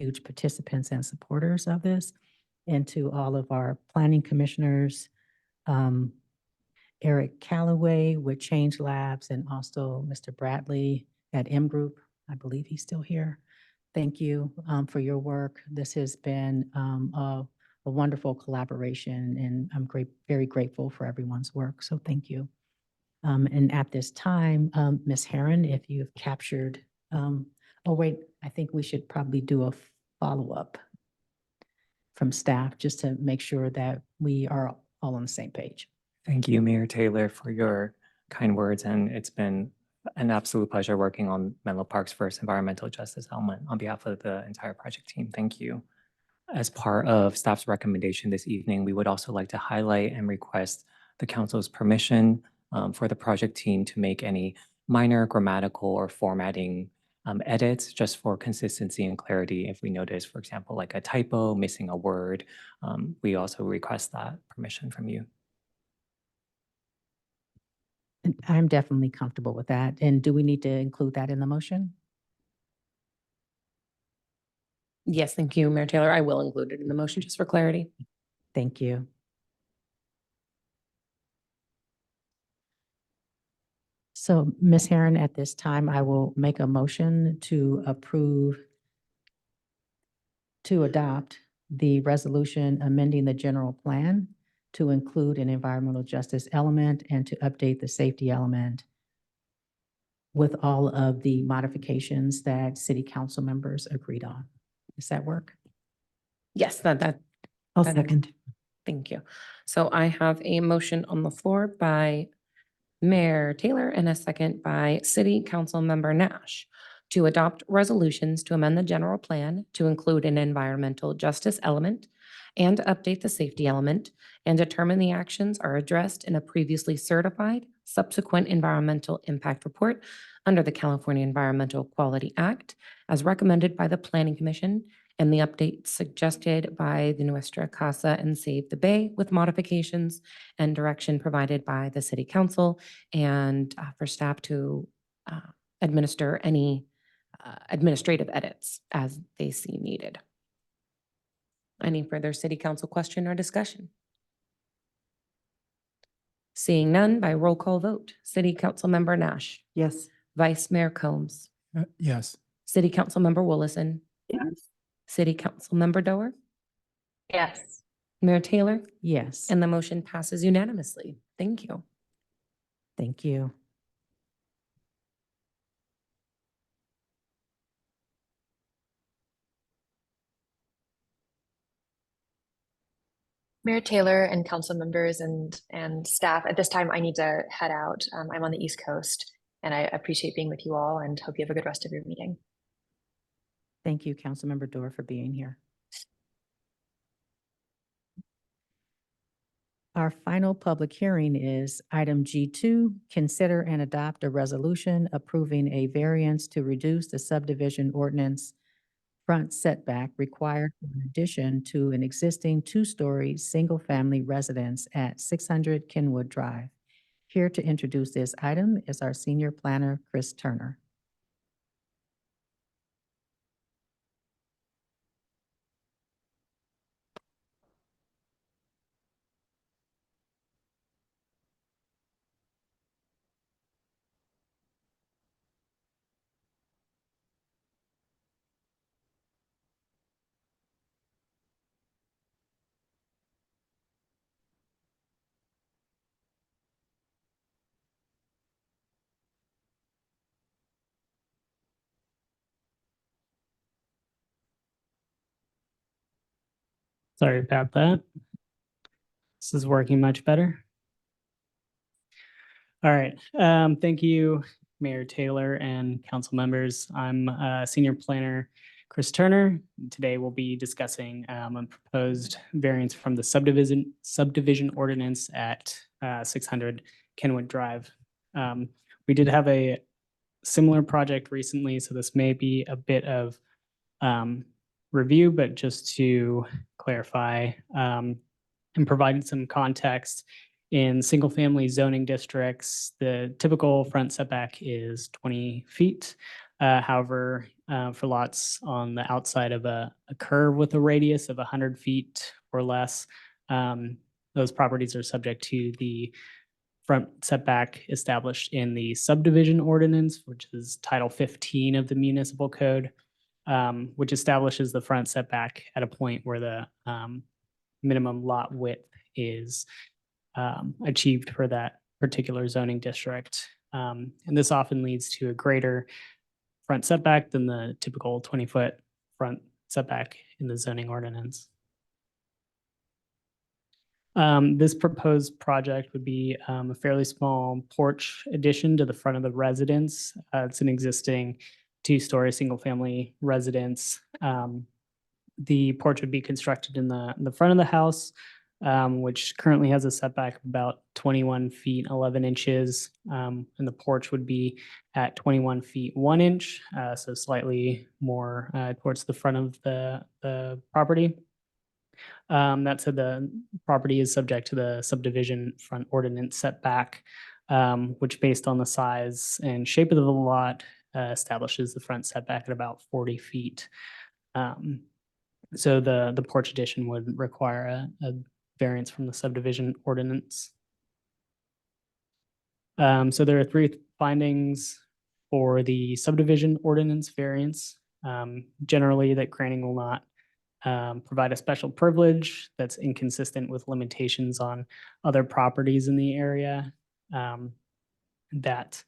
huge participants and supporters of this. And to all of our planning commissioners, Eric Calloway with Change Labs, and also Mr. Bradley at M Group. I believe he's still here. Thank you for your work. This has been a wonderful collaboration, and I'm very grateful for everyone's work. So thank you. And at this time, Ms. Herron, if you've captured, oh wait, I think we should probably do a follow-up from staff just to make sure that we are all on the same page. Thank you, Mayor Taylor, for your kind words, and it's been an absolute pleasure working on Menlo Park's first environmental justice element on behalf of the entire project team. Thank you. As part of staff's recommendation this evening, we would also like to highlight and request the council's permission for the project team to make any minor grammatical or formatting edits just for consistency and clarity. If we notice, for example, like a typo, missing a word, we also request that permission from you. And I'm definitely comfortable with that. And do we need to include that in the motion? Yes, thank you, Mayor Taylor. I will include it in the motion just for clarity. Thank you. So, Ms. Herron, at this time, I will make a motion to adopt the resolution amending the general plan to include an environmental justice element and to update the safety element with all of the modifications that city council members agreed on. Does that work? Yes, I'll that- second. Thank you. So I have a motion on the floor by Mayor Taylor and a second by City Council Member Nash to adopt resolutions to amend the general plan to include an environmental justice element and update the safety element and determine the actions are addressed in a previously certified subsequent environmental impact report under the California Environmental Quality Act as recommended by the Planning Commission and the update suggested by the Nuestra Casa and Save the Bay with modifications and direction provided by the City Council and for staff to administer any administrative edits as they see needed. Any further City Council question or discussion? Seeing none by roll call vote, City Council Member Nash, Yes. Vice Mayor Combs, Yes. City Council Member Willison, Yes. City Council Member Doer, Yes. Mayor Taylor, Yes. and the motion passes unanimously. Thank you. Thank you. Mayor Taylor and council members and staff, at this time, I need to head out. I'm on the East Coast and I appreciate being with you all and hope you have a good rest of your meeting. Thank you, Councilmember Dorr, for being here. Our final public hearing is item G2, consider and adopt a resolution approving a variance to reduce the subdivision ordinance front setback required in addition to an existing two-story single-family residence at 600 Kenwood Drive. Here to introduce this item is our senior planner, Chris Turner. Sorry about that. This is working much better. All right. Thank you, Mayor Taylor and council members. I'm Senior Planner Chris Turner. Today we'll be discussing a proposed variance from the subdivision ordinance at 600 Kenwood Drive. We did have a similar project recently, so this may be a bit of review, but just to clarify and provide some context, in single-family zoning districts, the typical front setback is 20 feet. However, for lots on the outside of a curve with a radius of 100 feet or less, those properties are subject to the front setback established in the subdivision ordinance, which is Title 15 of the Municipal Code, which establishes the front setback at a point where the minimum lot width is achieved for that particular zoning district. And this often leads to a greater front setback than the typical 20-foot front setback in the zoning ordinance. This proposed project would be a fairly small porch addition to the front of the residence. It's an existing two-story single-family residence. the porch would be constructed in the front of the house, which currently has a setback of about 21 feet, 11 inches. And the porch would be at 21 feet, 1 inch, so slightly more towards the front of the property. That said, the property is subject to the subdivision front ordinance setback, which based on the size and shape of the lot establishes the front setback at about 40 feet. So the porch addition would require a variance from the subdivision ordinance. So there are 3 findings for the subdivision ordinance variance. Generally, that granting will not provide a special privilege that's inconsistent with limitations on other properties in the area. That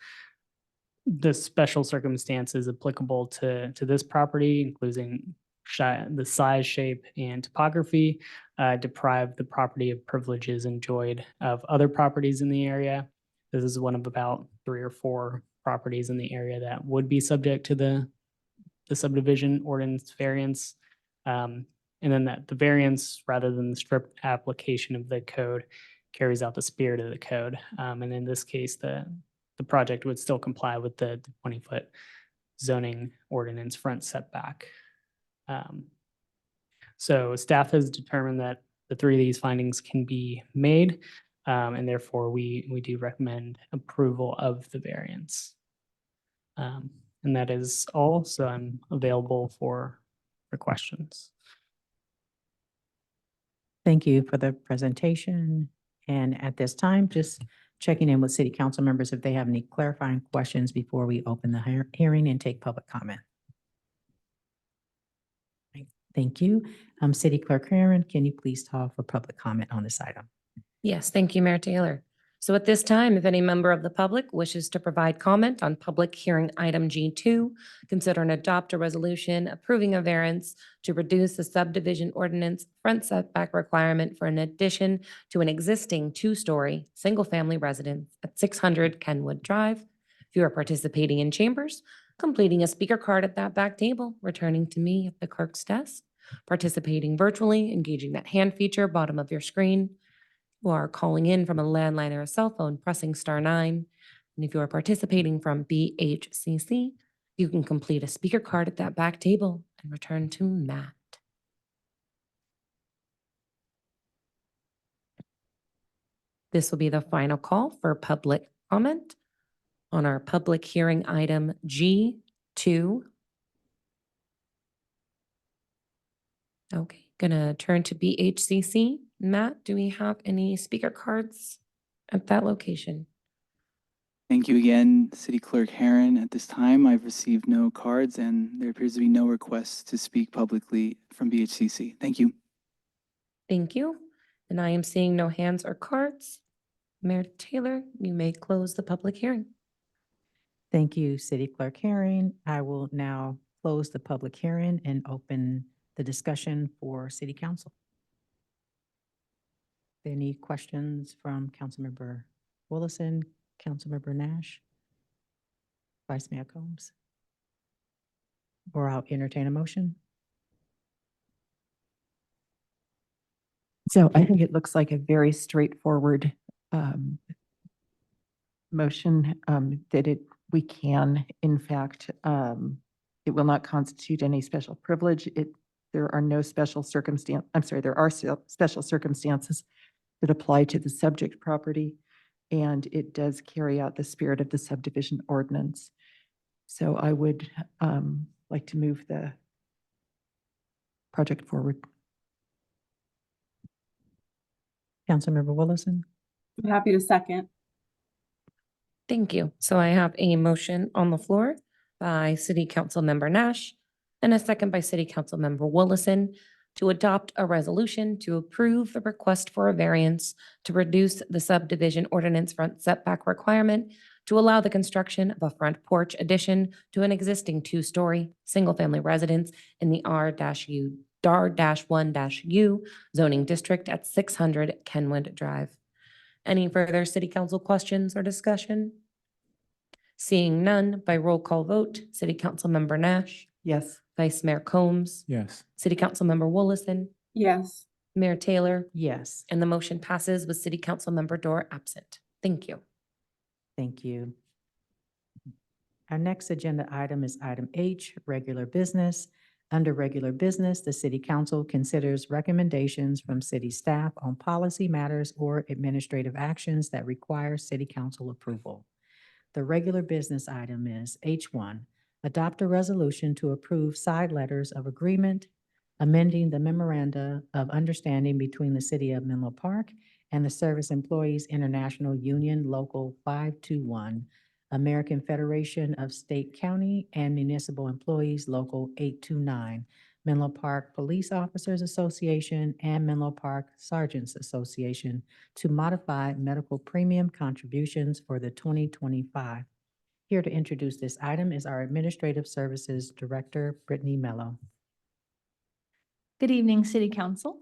the special circumstances applicable to this property, including the size, shape, and topography, deprive the property of privileges enjoyed of other properties in the area. This is one of about 3 or 4 properties in the area that would be subject to the subdivision ordinance variance. And then that the variance, rather than the strict application of the code, carries out the spirit of the code. And in this case, the project would still comply with the 20-foot zoning ordinance front setback. So staff has determined that the 3 of these findings can be made, and therefore we do recommend approval of the variance. And that is all, so I'm available for questions. Thank you for the presentation. And at this time, just checking in with city council members if they have any clarifying questions before we open the hearing and take public comment. Thank you. City Clerk Karen, can you please call for public comment on this item? Yes, thank you, Mayor Taylor. So at this time, if any member of the public wishes to provide comment on public hearing item G2, consider and adopt a resolution approving a variance to reduce the subdivision ordinance front setback requirement for an addition to an existing 2-story single-family residence at 600 Kenwood Drive. If you are participating in chambers, completing a speaker card at that back table, returning to me at the clerk's desk. Participating virtually, engaging that hand feature bottom of your screen. You are calling in from a landline or a cell phone, pressing *9. And if you are participating from BHCC, you can complete a speaker card at that back table and return to Matt. This will be the final call for public comment on our public hearing item G2. Okay, gonna turn to BHCC. Matt, do we have any speaker cards at that location? Thank you again, City Clerk Herron. At this time, I've received no cards and there appears to be no requests to speak publicly from BHCC. Thank you. Thank you. And I am seeing no hands or cards. Mayor Taylor, you may close the public hearing. Thank you, City Clerk Herring. I will now close the public hearing and open the discussion for City Council. Any questions from Councilmember Willison, Councilmember Nash, Vice Mayor Combs? Or I'll entertain a motion. So I think it looks like a very straightforward motion that we can, in fact, it will not constitute any special privilege. There are no special circumstance. I'm sorry, there are special circumstances that apply to the subject property, and it does carry out the spirit of the subdivision ordinance. So I would like to move the project forward. Councilmember Willison. I'm happy to second. Thank you. So I have a motion on the floor by City Council Member Nash and a second by City Council Member Willison to adopt a resolution to approve the request for a variance to reduce the subdivision ordinance front setback requirement to allow the construction of a front porch addition to an existing 2-story single-family residence in the R-1-U zoning district at 600 Kenwood Drive. Any further City Council questions or discussion? Seeing none, by roll call vote, City Council Member Nash. Yes. Vice Mayor Combs, Yes. City Councilmember Wollaston, Yes. Mayor Taylor, Yes, and the motion passes with City Councilmember Dorr absent. Thank you. thank you. Our next agenda item is item H, regular business. Under regular business, the city council considers recommendations from city staff on policy matters or administrative actions that require city council approval. The regular business item is H1, adopt a resolution to approve side letters of agreement, amending the memoranda of understanding between the City of Menlo Park and the Service Employees International Union Local 521, American Federation of State, County, and Municipal Employees Local 829, Menlo Park Police Officers Association, and Menlo Park Sergeants Association to modify medical premium contributions for the 2025. Here to introduce this item is our Administrative Services Director, Brittany Mello. Good evening, City Council.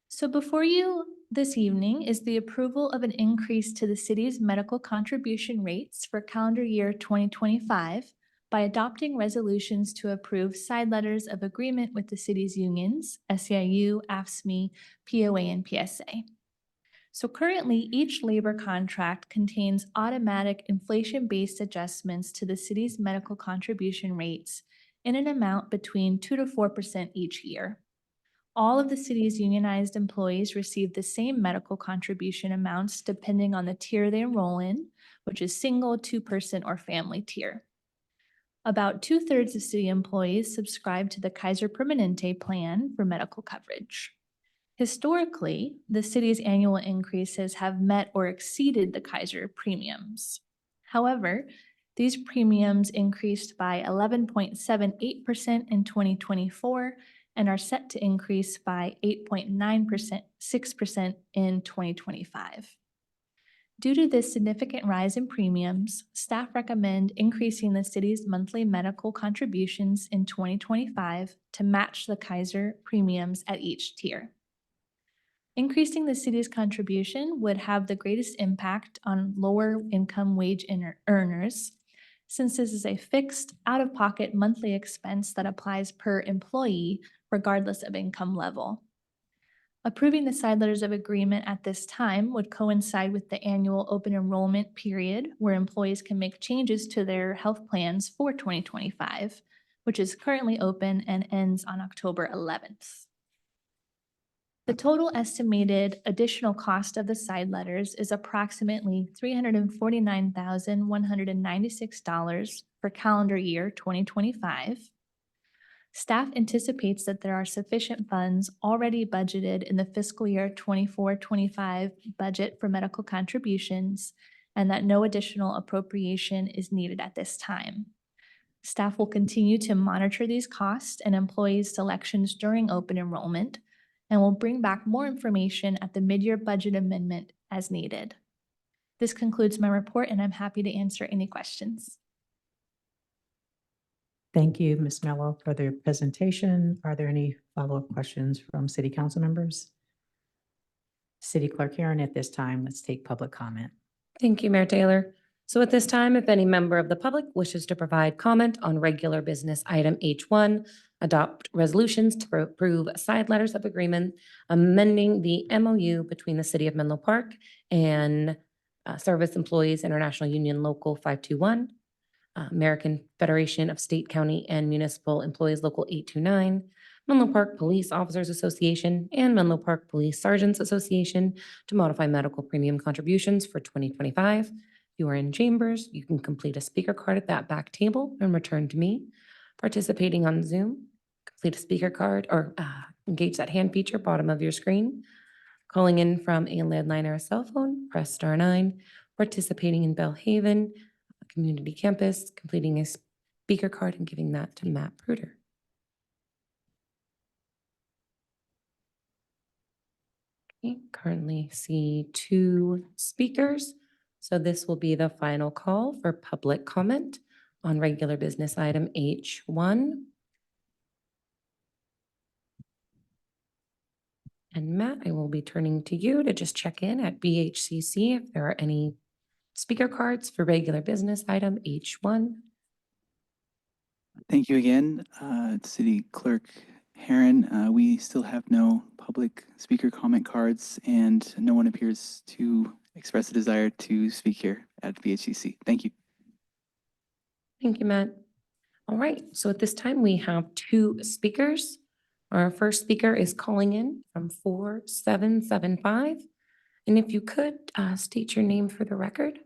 So before you this evening is the approval of an increase to the city's medical contribution rates for calendar year 2025 by adopting resolutions to approve side letters of agreement with the city's unions, SEIU, AFSCME, POA, and PSA. So currently, each labor contract contains automatic inflation-based adjustments to the city's medical contribution rates in an amount between 2 to 4% each year. All of the city's unionized employees receive the same medical contribution amounts depending on the tier they enroll in, which is single, two-person, or family tier. About 2/3 of city employees subscribe to the Kaiser Permanente plan for medical coverage. Historically, the city's annual increases have met or exceeded the Kaiser premiums. However, these premiums increased by 11.78% in 2024 and are set to increase by 8.96% in 2025. Due to this significant rise in premiums, staff recommend increasing the city's monthly medical contributions in 2025 to match the Kaiser premiums at each tier. Increasing the city's contribution would have the greatest impact on lower income wage earners, since this is a fixed out-of-pocket monthly expense that applies per employee regardless of income level. Approving the side letters of agreement at this time would coincide with the annual open enrollment period where employees can make changes to their health plans for 2025, which is currently open and ends on October 11th. The total estimated additional cost of the side letters is approximately $349,196 for calendar year 2025. Staff anticipates that there are sufficient funds already budgeted in the fiscal year 24-25 budget for medical contributions and that no additional appropriation is needed at this time. Staff will continue to monitor these costs and employees' selections during open enrollment and will bring back more information at the mid-year budget amendment as needed. This concludes my report, and I'm happy to answer any questions. Thank you, Ms. Mello, for the presentation. Are there any follow-up questions from city council members? City Clerk Heron, at this time, let's take public comment. Thank you, Mayor Taylor. So at this time, if any member of the public wishes to provide comment on regular business item H1, adopt resolutions to approve side letters of agreement, amending the MOU between the City of Menlo Park and Service Employees International Union Local 521, American Federation of State, County, and Municipal Employees Local 829, Menlo Park Police Officers Association, and Menlo Park Police Sergeants Association to modify medical premium contributions for 2025. If you are in chambers, you can complete a speaker card at that back table and return to me. Participating on Zoom, complete a speaker card or engage that hand feature bottom of your screen. Calling in from a landline or a cell phone, press *9. Participating in Bellhaven Community Campus, completing a speaker card and giving that to Matt Bruder. Okay, currently see 2 speakers. So this will be the final call for public comment on regular business item H1. And Matt, I will be turning to you to just check in at BHCC if there are any speaker cards for regular business item H1. Thank you again, City Clerk Herron. We still have no public speaker comment cards and no one appears to express a desire to speak here at VHCC. Thank you. Thank you, Matt. All right, so at this time, we have two speakers. Our first speaker is calling in from 4775. And if you could state your name for the record.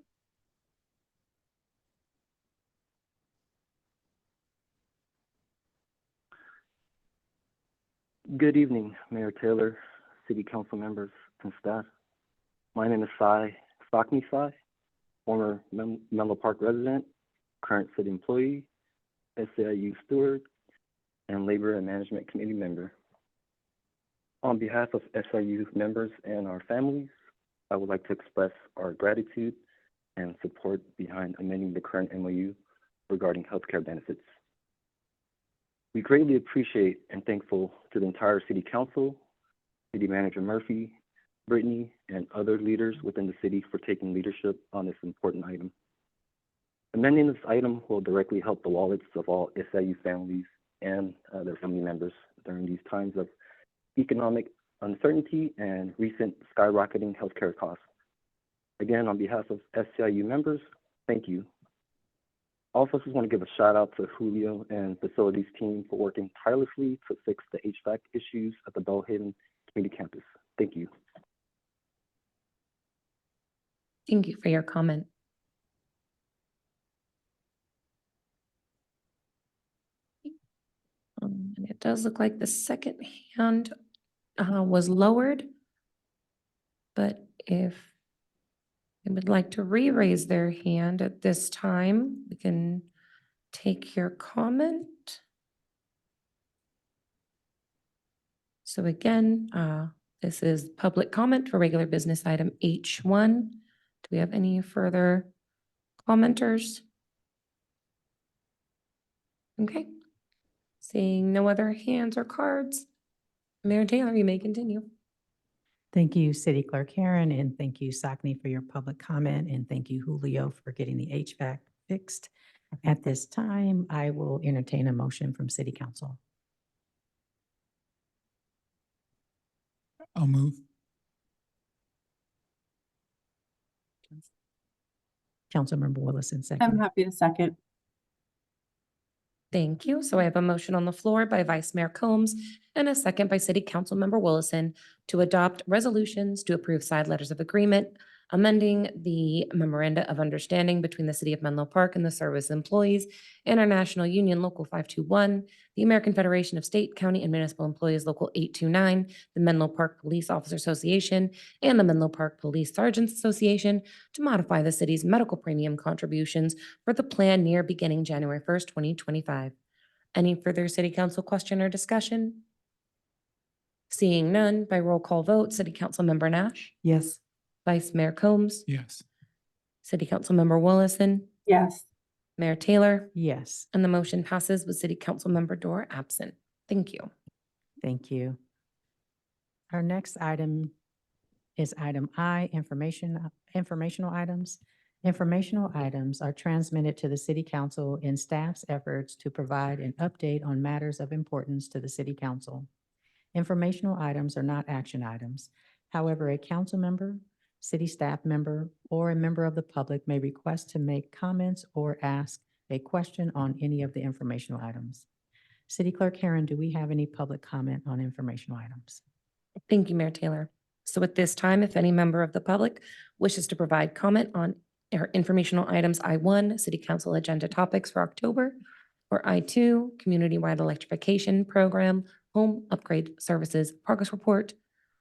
Good evening, Mayor Taylor, City Council members, and staff. My name is Stockney Sai, former Menlo Park resident, current city employee, SAIU steward, and Labor and Management Committee member. On behalf of SIU members and our families, I would like to express our gratitude and support behind amending the current MOU regarding healthcare benefits. We greatly appreciate and thankful to the entire City Council, City Manager Murphy, Brittany, and other leaders within the city for taking leadership on this important item. Amending this item will directly help the wallets of all SIU families and their family members during these times of economic uncertainty and recent skyrocketing healthcare costs. Again, on behalf of SIU members, thank you. Also, just want to give a shout out to Julio and facilities team for working tirelessly to fix the HVAC issues at the Belhaven Community Campus. Thank you. Thank you for your comment. And it does look like the second hand was lowered, but if they would like to re-raise their hand at this time, we can take your comment. So again, this is public comment for regular business item H1. Do we have any further commenters? Okay. Seeing no other hands or cards, Mayor Taylor, you may continue. Thank you, City Clerk Herron, and thank you, Sockney, for your public comment, and thank you, Julio, for getting the HVAC fixed. At this time, I will entertain a motion from City Council. I'll move. Councilmember Willison, I'm second. happy to second. Thank you. So I have a motion on the floor by Vice Mayor Combs and a second by City Councilmember Willison to adopt resolutions to approve side letters of agreement, amending the memoranda of understanding between the City of Menlo Park and the Service Employees International Union Local 521, the American Federation of State, County, and Municipal Employees Local 829, the Menlo Park Police Officer Association, and the Menlo Park Police Sergeants Association to modify the city's medical premium contributions for the plan year beginning January 1st, 2025. Any further City Council question or discussion? Seeing none, by roll call vote, City Councilmember Nash, Yes. Vice Mayor Combs, Yes. City Councilmember Willison, Yes. Mayor Taylor, Yes, and the motion passes with City Councilmember Dorr absent. Thank you. thank you. Our next item is item I, informational items. Informational items are transmitted to the City Council in staff's efforts to provide an update on matters of importance to the City Council. Informational items are not action items. However, a council member, city staff member, or a member of the public may request to make comments or ask a question on any of the informational items. City Clerk Herron, do we have any public comment on informational items? Thank you, Mayor Taylor. So at this time, if any member of the public wishes to provide comment on our informational items I1, City Council agenda topics for October, or I2, Communitywide Electrification Program, Home Upgrade Services Progress Report,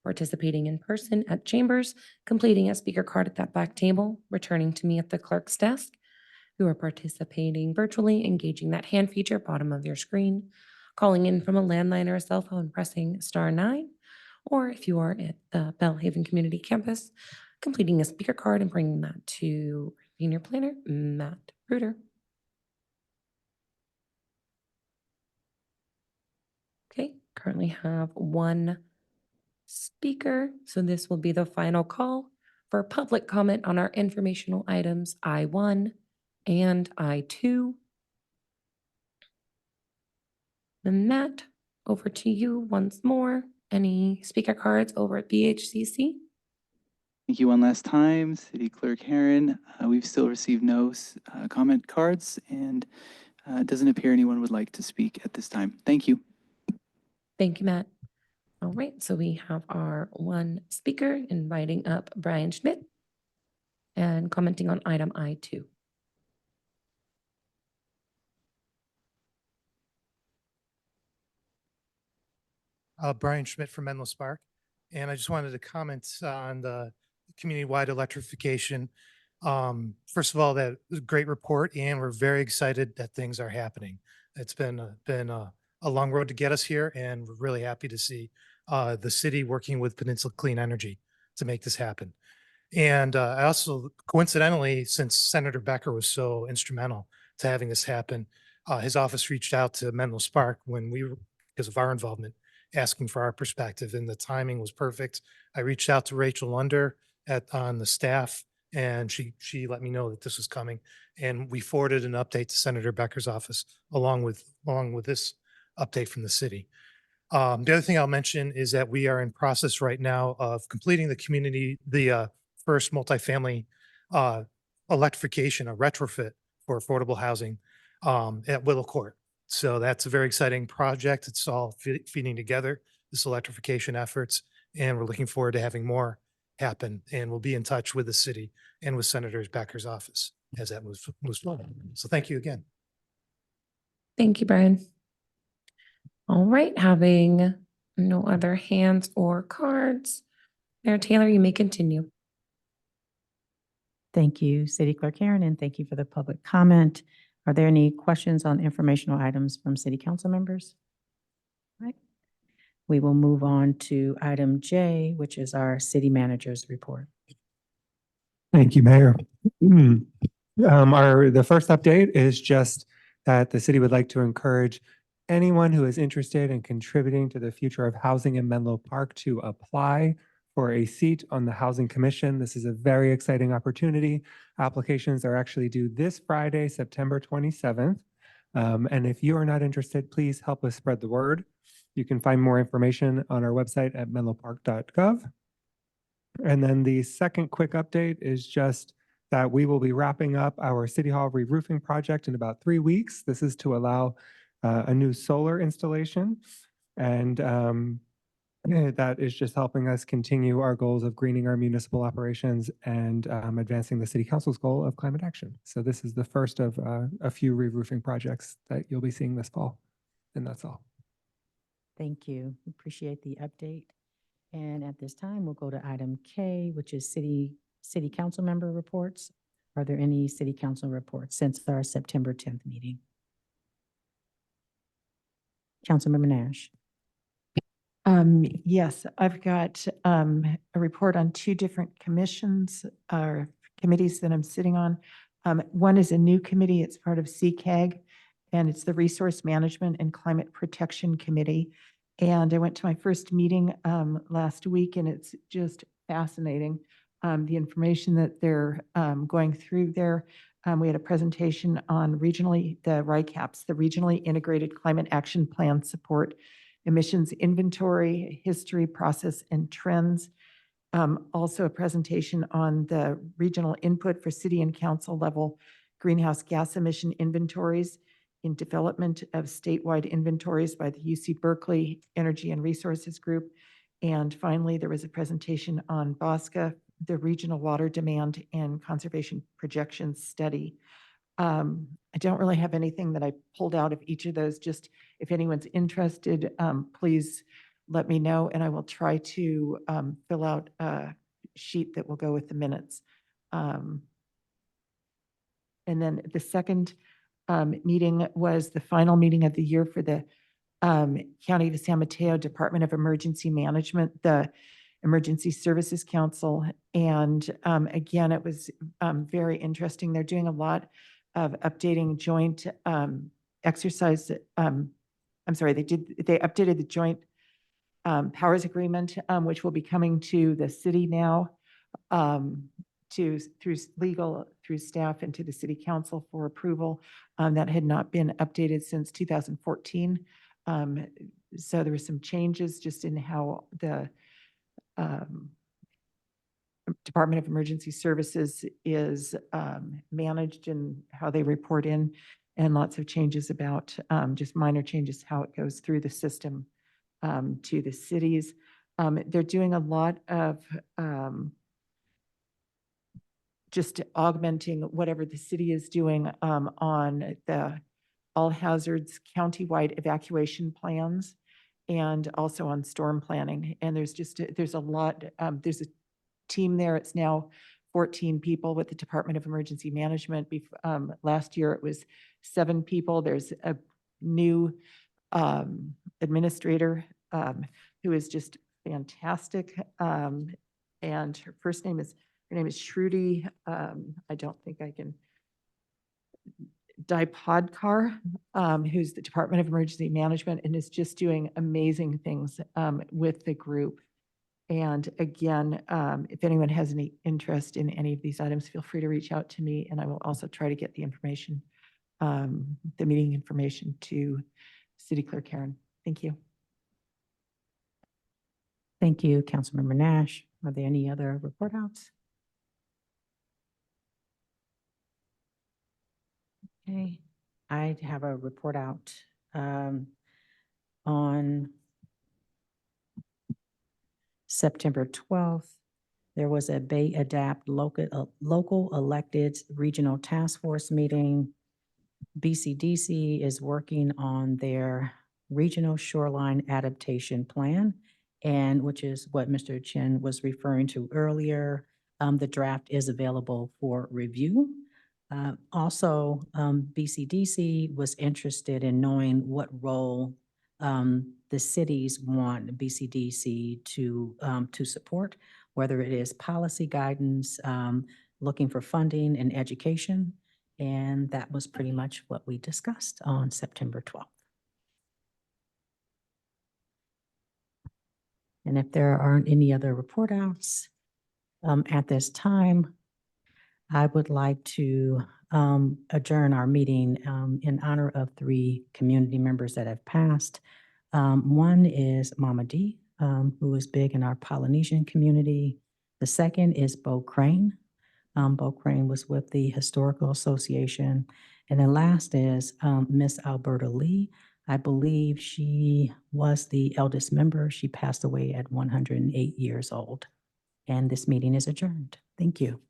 participating in person at chambers, completing a speaker card at that back table, returning to me at the clerk's desk, who are participating virtually, engaging that hand feature bottom of your screen, calling in from a landline or a cell phone, pressing *9, or if you are at the Belhaven Community Campus, completing a speaker card and bringing that to Senior Planner Matt Bruder. Okay, currently have one speaker, so this will be the final call for public comment on our informational items I1 and I2. And Matt, over to you once more. Any speaker cards over at BHCC? Thank you one last time, City Clerk Herron. We've still received no comment cards, and it doesn't appear anyone would like to speak at this time. Thank you. Thank you, Matt. All right, so we have our one speaker inviting up Brian Schmidt and commenting on item I2. Brian Schmidt from Menlo Park. And I just wanted to comment on the community-wide electrification. First of all, that was a great report, and we're very excited that things are happening. It's been a long road to get us here, and we're really happy to see the city working with Peninsula Clean Energy to make this happen. And I also, coincidentally, since Senator Becker was so instrumental to having this happen, his office reached out to Menlo Park when we were, because of our involvement, asking for our perspective, and the timing was perfect. I reached out to Rachel Lunder on the staff, and she let me know that this was coming, and we forwarded an update to Senator Becker's office along with this update from the city. The other thing I'll mention is that we are in process right now of completing the first multifamily electrification, a retrofit for affordable housing at Willow Court. So that's a very exciting project. It's all feeding together, this electrification efforts, and we're looking forward to having more happen. And we'll be in touch with the city and with Senator Becker's office as that moves forward. So thank you again. Thank you, Brian. All right, having no other hands or cards, Mayor Taylor, you may continue. Thank you, City Clerk Herron, and thank you for the public comment. Are there any questions on informational items from city council members? All right. We will move on to item J, which is our city manager's report. Thank you, Mayor. The first update is just that the city would like to encourage anyone who is interested in contributing to the future of housing in Menlo Park to apply for a seat on the Housing Commission. This is a very exciting opportunity. Applications are actually due this Friday, September 27th. And if you are not interested, please help us spread the word. You can find more information on our website at menlopark.gov. And then the second quick update is just that we will be wrapping up our City Hall re-roofing project in about 3 weeks. This is to allow a new solar installation. And that is just helping us continue our goals of greening our municipal operations and advancing the city council's goal of climate action. So this is the first of a few re-roofing projects that you'll be seeing this fall. And that's all. Thank you. Appreciate the update. And at this time, we'll go to item K, which is city council member reports. Are there any city council reports since our September 10th meeting? Councilmember Nash. Yes, I've got a report on two different commissions or committees that I'm sitting on. One is a new committee. It's part of CCAG, and it's the Resource Management and Climate Protection Committee. And I went to my first meeting last week, and it's just fascinating, the information that they're going through there. We had a presentation on the RICAPs, the Regionally Integrated Climate Action Plan Support, Emissions Inventory, History, Process, and Trends. Also a presentation on the regional input for city and council level greenhouse gas emission inventories in development of statewide inventories by the UC Berkeley Energy and Resources Group. And finally, there was a presentation on BOSCA, the Regional Water Demand and Conservation Projections Study. I don't really have anything that I pulled out of each of those. Just if anyone's interested, please let me know, and I will try to fill out a sheet that will go with the minutes. And then the second meeting was the final meeting of the year for the County of San Mateo Department of Emergency Management, the Emergency Services Council. And again, it was very interesting. They're doing a lot of updating joint exercise. I'm sorry, they updated the joint powers agreement, which will be coming to the city now, through legal, through staff, and to the city council for approval. That had not been updated since 2014. So there were some changes just in how the Department of Emergency Services is managed and how they report in, and lots of changes about just minor changes, how it goes through the system to the cities. They're doing a lot of just augmenting whatever the city is doing on the all hazards countywide evacuation plans and also on storm planning. And there's a lot, there's a team there. It's now 14 people with the Department of Emergency Management. Last year it was 7 people. There's a new administrator who is just fantastic. And her name is Shruti. I don't think I can. Dipodkar, who's the Department of Emergency Management and is just doing amazing things with the group. And again, if anyone has any interest in any of these items, feel free to reach out to me, and I will also try to get the information, the meeting information to City Clerk Karen. Thank you. Thank you, Councilmember Nash. Are there any other report outs? Okay, I have a report out on September 12th. There was a Bay Adapt local elected regional task force meeting. BCDC is working on their regional shoreline adaptation plan, and which is what Mr. Chen was referring to earlier. The draft is available for review. Also, BCDC was interested in knowing what role the cities want BCDC to support, whether it is policy guidance, looking for funding and education. And that was pretty much what we discussed on September 12th. And if there aren't any other report outs at this time, I would like to adjourn our meeting in honor of 3 community members that have passed. One is Mama D, who is big in our Polynesian community. The second is Bo Crane. Bo Crane was with the Historical Association. And then last is Miss Alberta Lee. I believe she was the eldest member. She passed away at 108 years old. And this meeting is adjourned. Thank you.